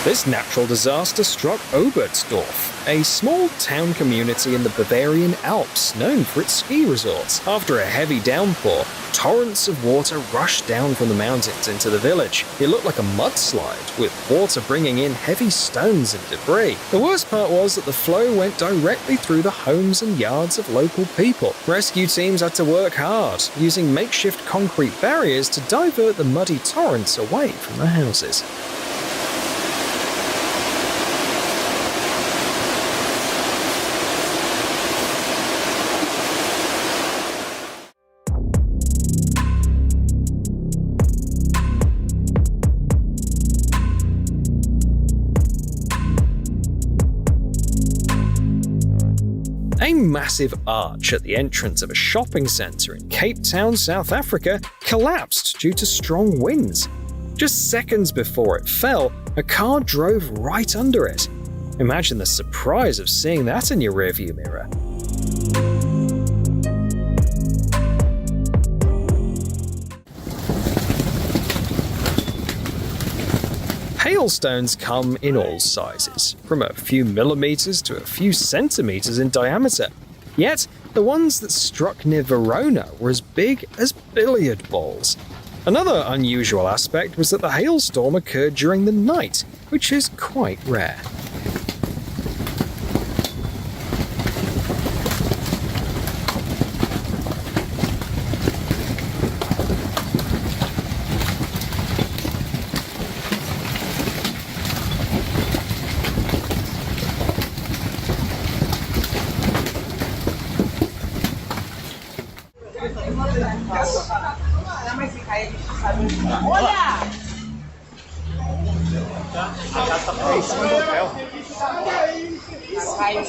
This natural disaster struck Oberstdorf, a small town community in the Bavarian Alps known for its ski resorts. After a heavy downpour, torrents of water rushed down from the mountains into the village. It looked like a mudslide, with water bringing in heavy stones and debris. The worst part was that the flow went directly through the homes and yards of local people. Rescue teams had to work hard, using makeshift concrete barriers to divert the muddy torrents away from the houses. A massive arch at the entrance of a shopping centre in Cape Town, South Africa, collapsed due to strong winds. Just seconds before it fell, a car drove right under it. Imagine the surprise of seeing that in your rearview mirror. Hailstones come in all sizes, from a few millimeters to a few centimeters in diameter. Yet, the ones that struck near Verona were as big as billiard balls. Another unusual aspect was that the hailstorm occurred during the night, which is quite rare.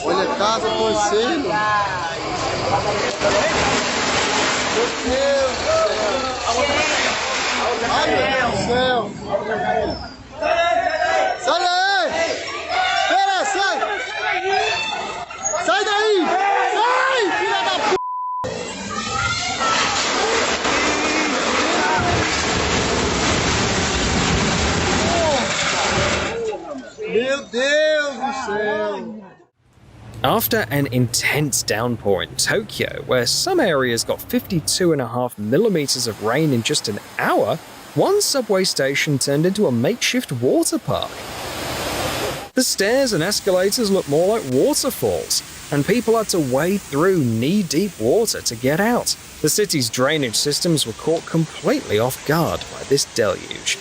Olha a casa, conselho. Meu Deus do céu. Ai, meu Deus do céu. Sai daí! Pera, sai! Meu Deus do céu! After an intense downpour in Tokyo, where some areas got 52.5 millimeters of rain in just an hour, one subway station turned into a makeshift water park. The stairs and escalators looked more like waterfalls, and people had to wade through knee-deep water to get out. The city's drainage systems were caught completely off guard by this deluge.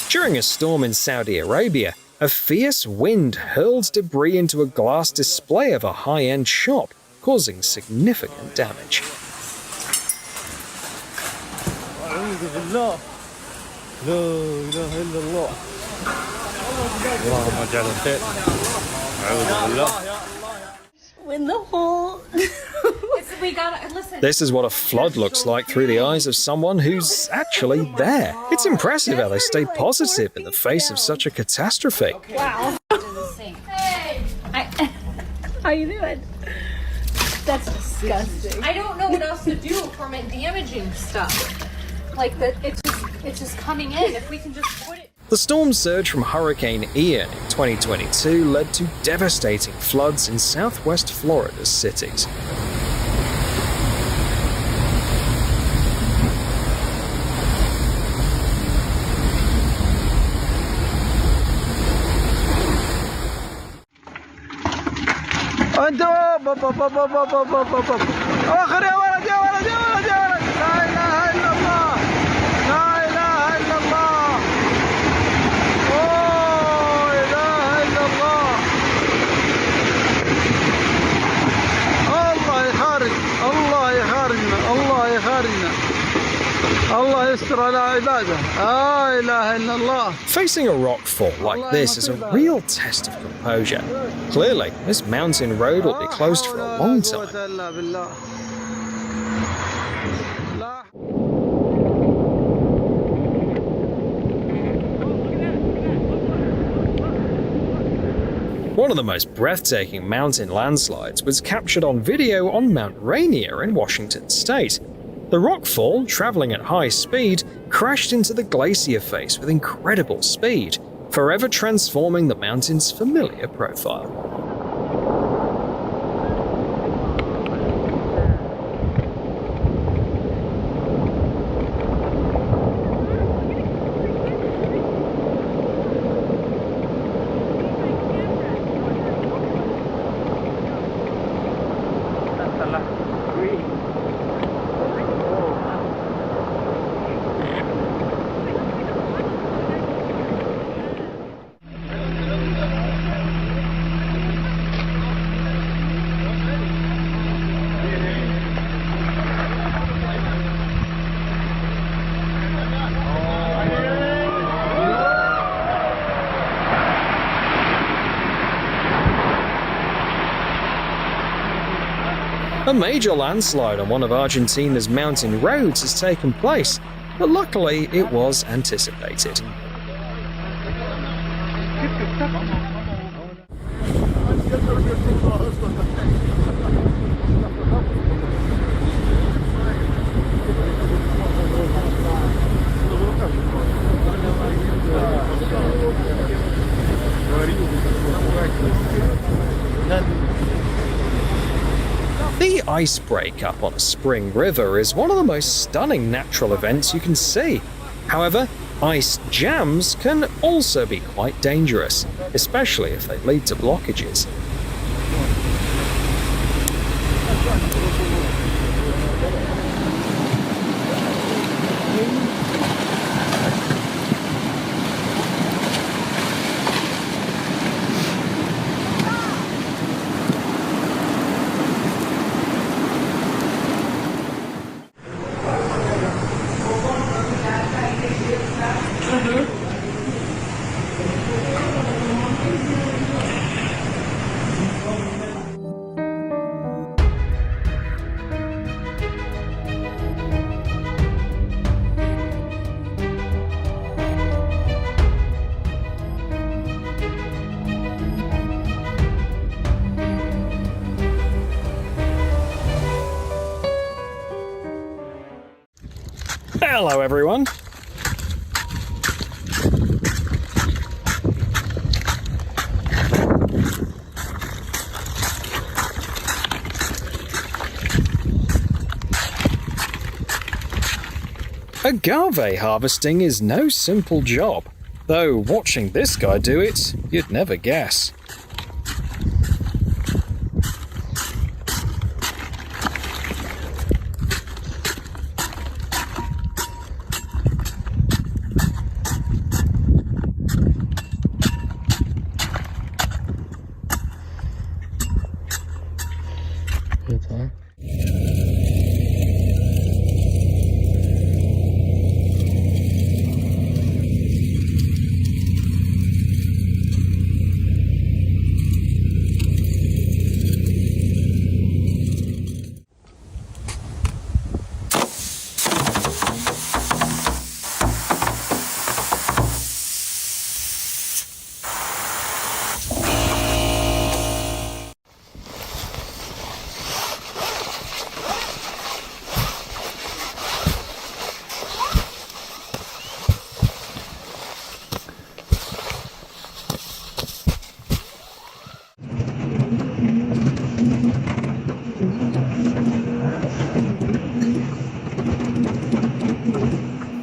During a storm in Saudi Arabia, a fierce wind hurled debris into a glass display of a high-end shop, causing significant damage. In the hole. We gotta listen. This is what a flood looks like through the eyes of someone who's actually there. It's impressive how they stay positive in the face of such a catastrophe. Wow. Hey. How you doing? That's disgusting. I don't know what else to do for my damaging stuff. Like that, it's just coming in. If we can just put it. The storm surge from Hurricane Ian in 2022 led to devastating floods in southwest Florida's cities. اخر يا ولد يا ولد يا ولد يا ولد لا اله الا الله لا اله الا الله اوه اله الا الله الله يخرج الله يخرجنا الله يخرجنا الله يستر على عباده لا اله الا الله. Facing a rock fall like this is a real test of composure. Clearly, this mountain road will be closed for a long time. One of the most breathtaking mountain landslides was captured on video on Mount Rainier in Washington state. The rockfall, traveling at high speed, crashed into the glacier face with incredible speed, forever transforming the mountain's familiar profile. A major landslide on one of Argentina's mountain roads has taken place, but luckily it was anticipated. The ice breakup on a spring river is one of the most stunning natural events you can see. However, ice jams can also be quite dangerous, especially if they lead to blockages. Hello everyone! Agave harvesting is no simple job, though watching this guy do it, you'd never guess.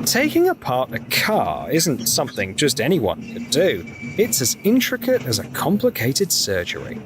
Taking apart a car isn't something just anyone could do. It's as intricate as a complicated surgery.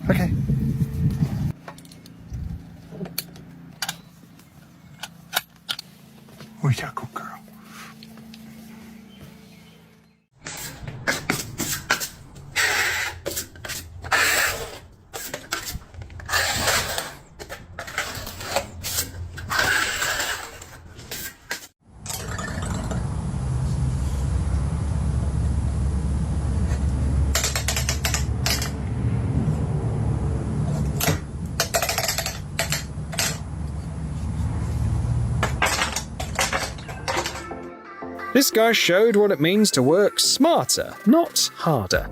Okay. We got go, girl. This guy showed what it means to work smarter, not harder.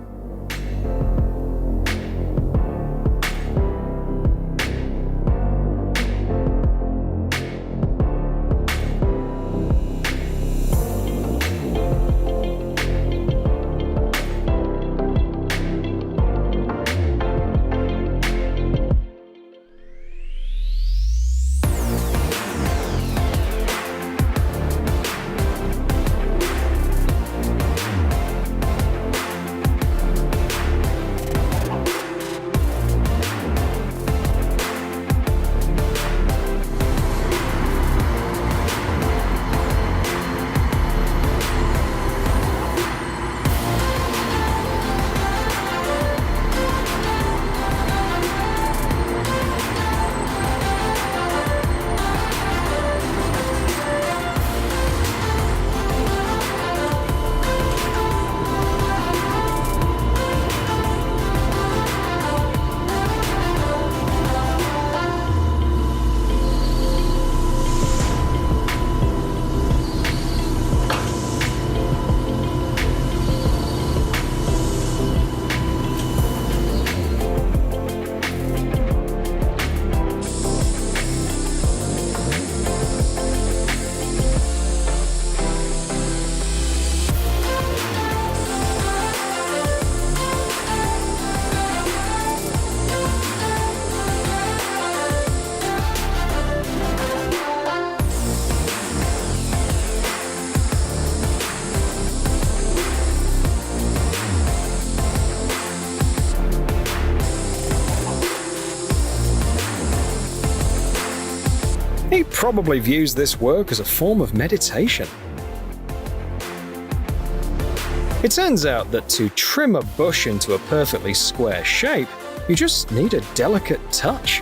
He probably views this work as a form of meditation. It turns out that to trim a bush into a perfectly square shape, you just need a delicate touch.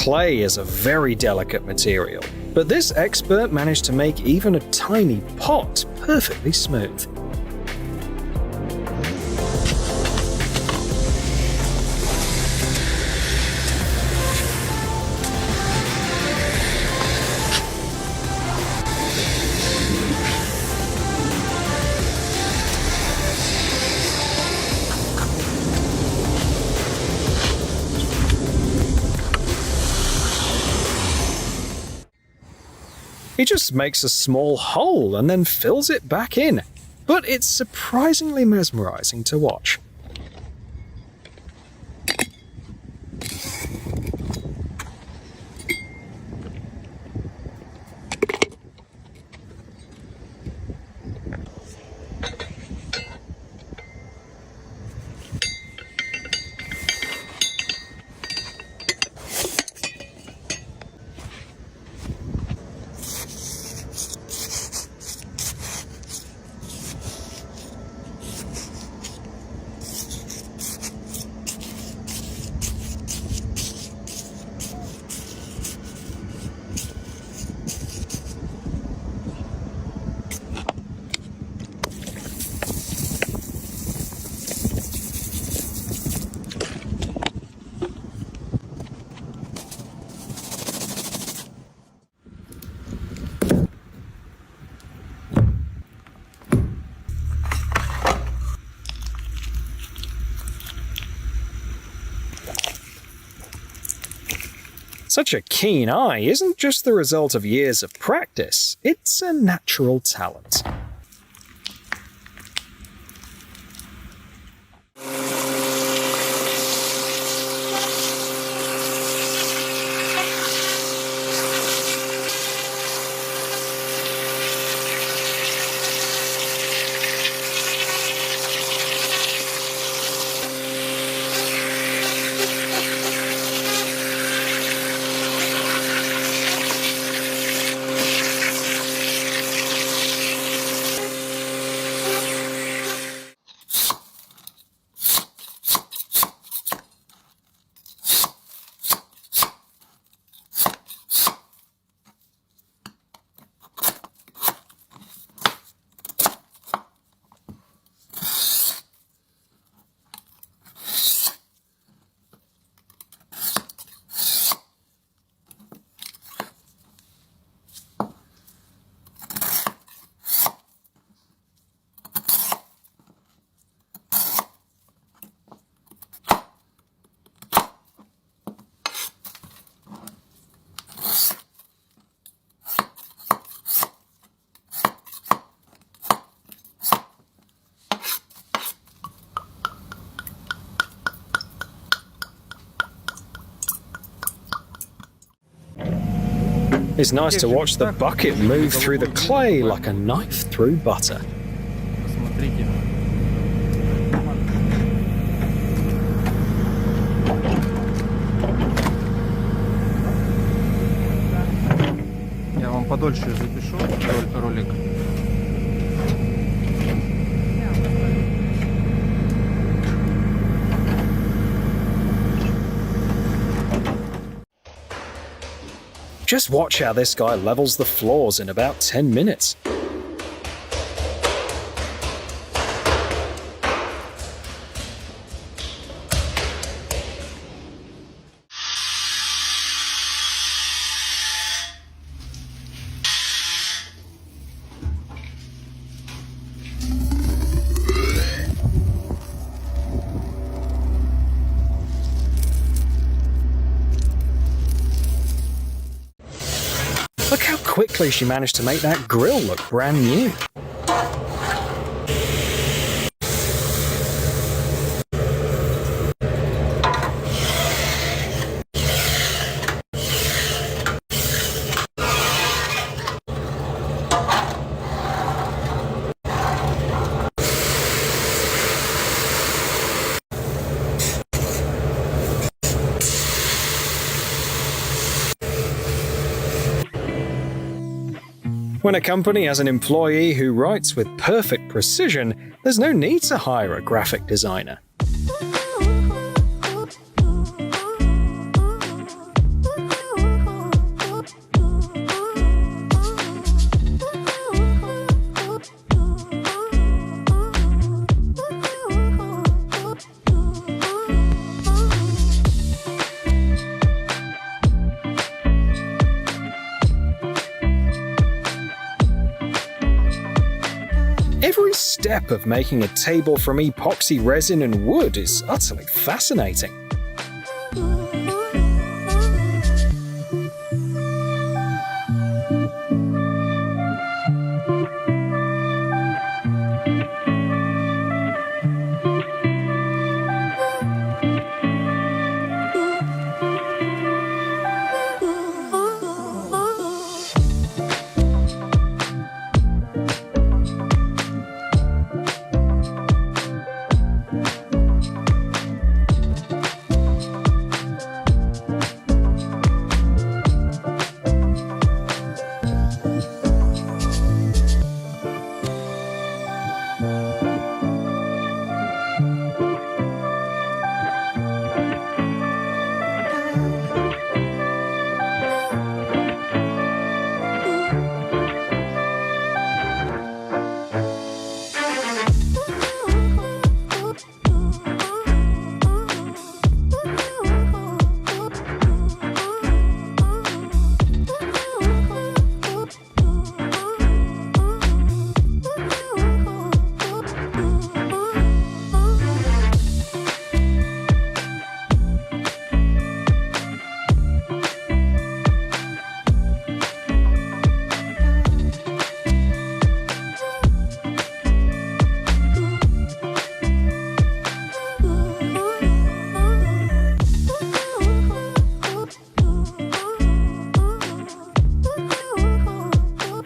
Clay is a very delicate material, but this expert managed to make even a tiny pot perfectly smooth. He just makes a small hole and then fills it back in, but it's surprisingly mesmerizing to watch. Such a keen eye isn't just the result of years of practice, it's a natural talent. It's nice to watch the bucket move through the clay like a knife through butter. Я вам подольше запишу ролик. Just watch how this guy levels the floors in about 10 minutes. Look how quickly she managed to make that grill look brand new. When a company has an employee who writes with perfect precision, there's no need to hire a graphic designer. Every step of making a table from epoxy resin and wood is utterly fascinating.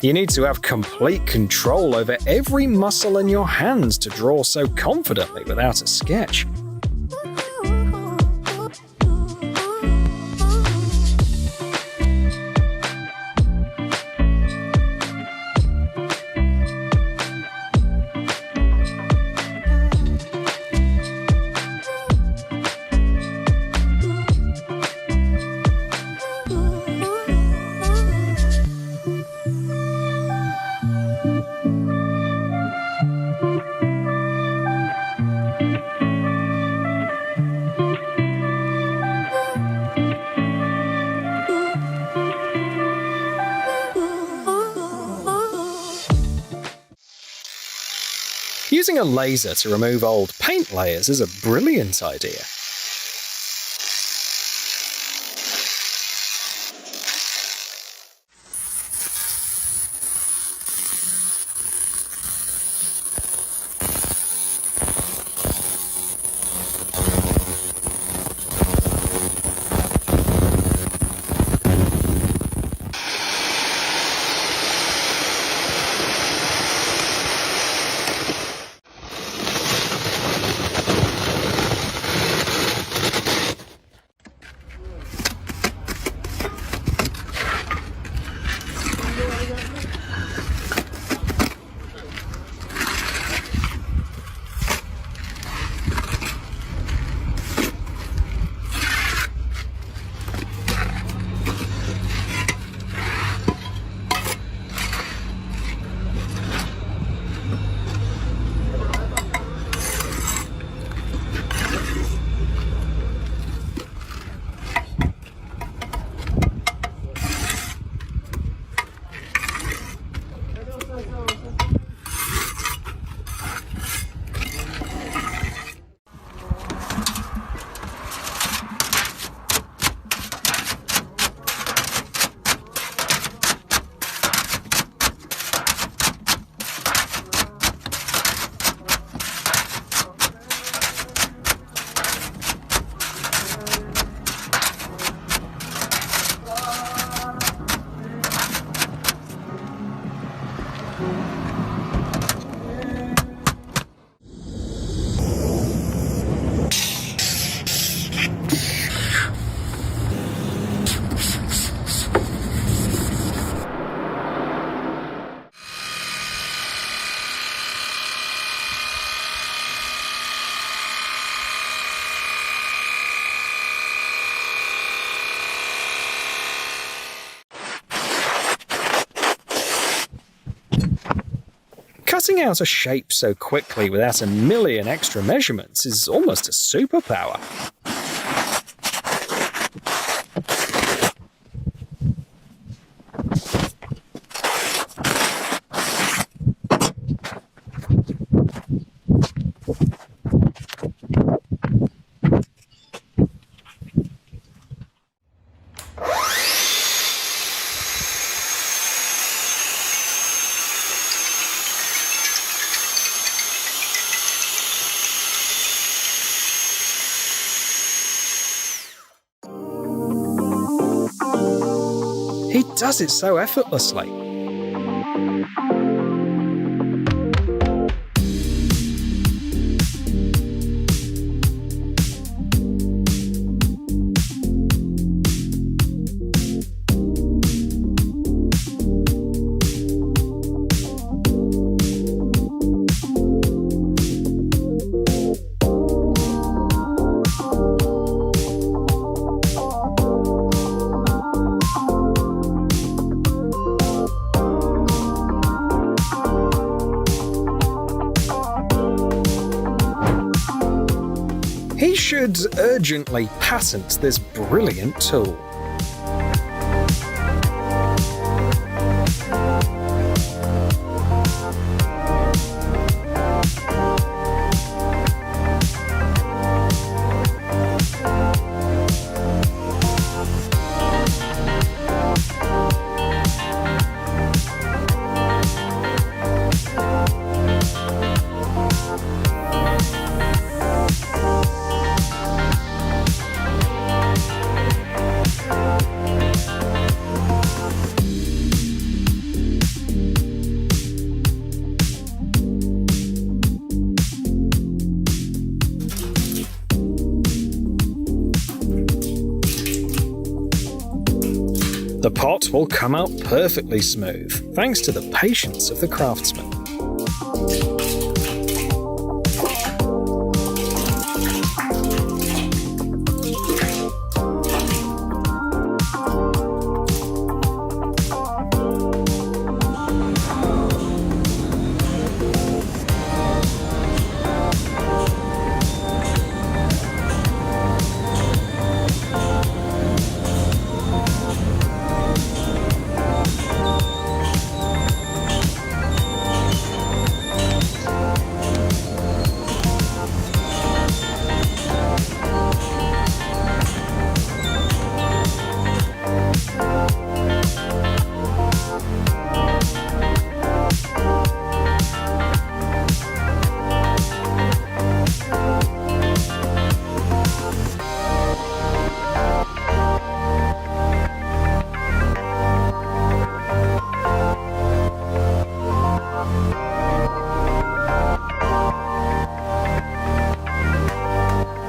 You need to have complete control over every muscle in your hands to draw so confidently without a sketch. Using a laser to remove old paint layers is a brilliant idea. Cutting out a shape so quickly without a million extra measurements is almost a superpower. He does it so effortlessly. He should urgently patent this brilliant tool. The pot will come out perfectly smooth, thanks to the patience of the craftsman.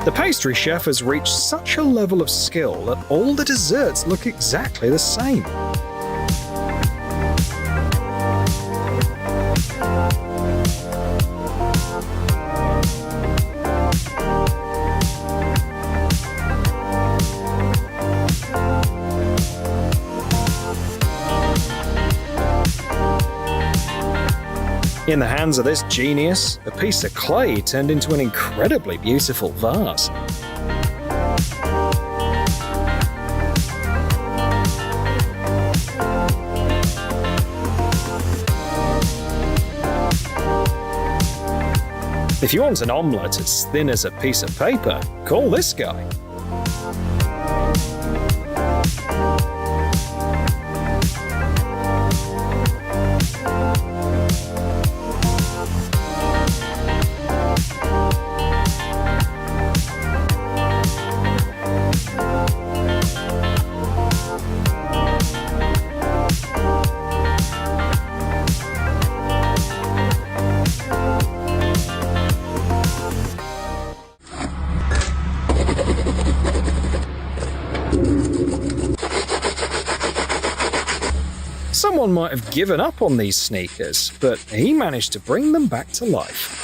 The pastry chef has reached such a level of skill that all the desserts look exactly the same. In the hands of this genius, a piece of clay turned into an incredibly beautiful vase. If you want an omelette as thin as a piece of paper, call this guy. Someone might have given up on these sneakers, but he managed to bring them back to life.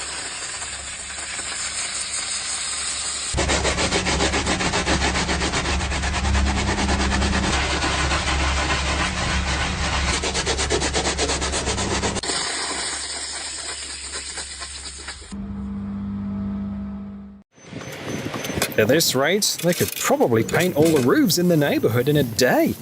At this rate, they could probably paint all the roofs in the neighborhood in a day.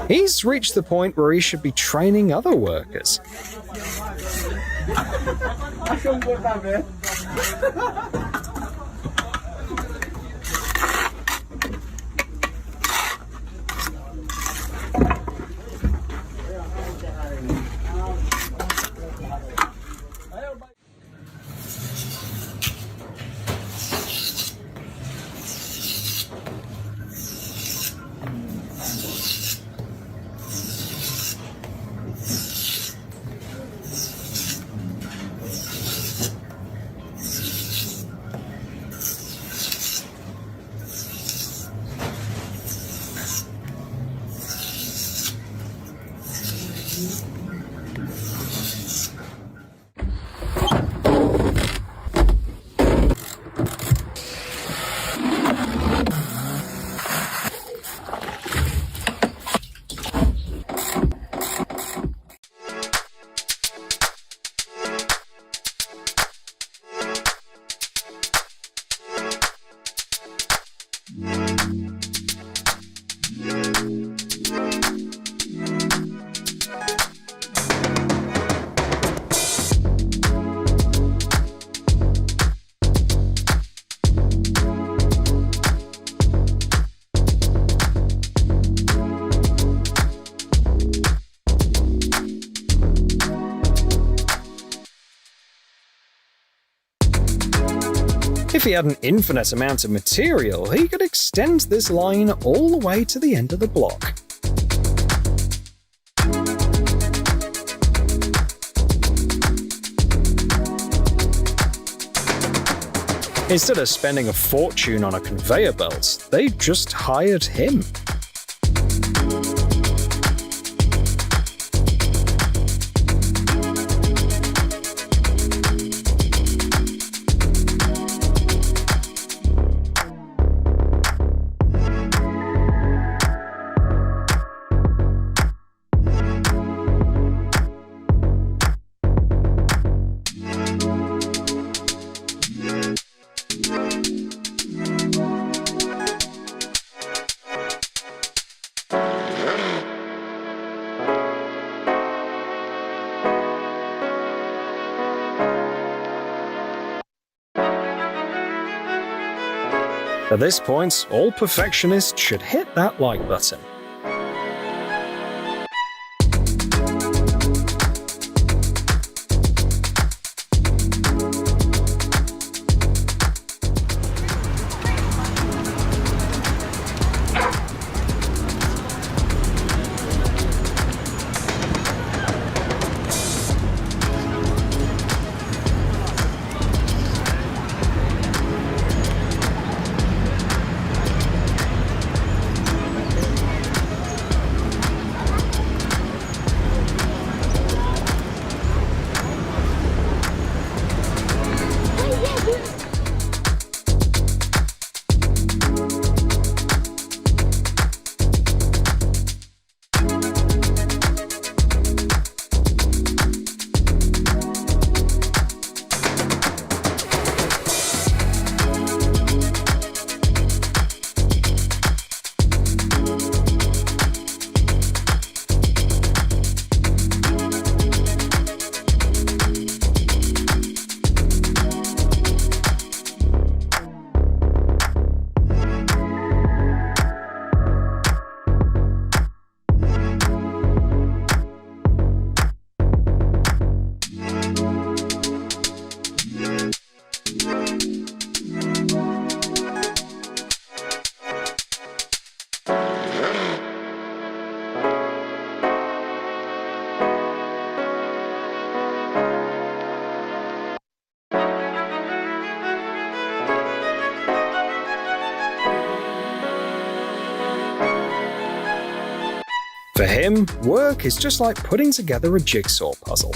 He's reached the point where he should be training other workers. If he had an infinite amount of material, he could extend this line all the way to the end of the block. Instead of spending a fortune on a conveyor belt, they just hired him. At this point, all perfectionists should hit that like button. For him, work is just like putting together a jigsaw puzzle.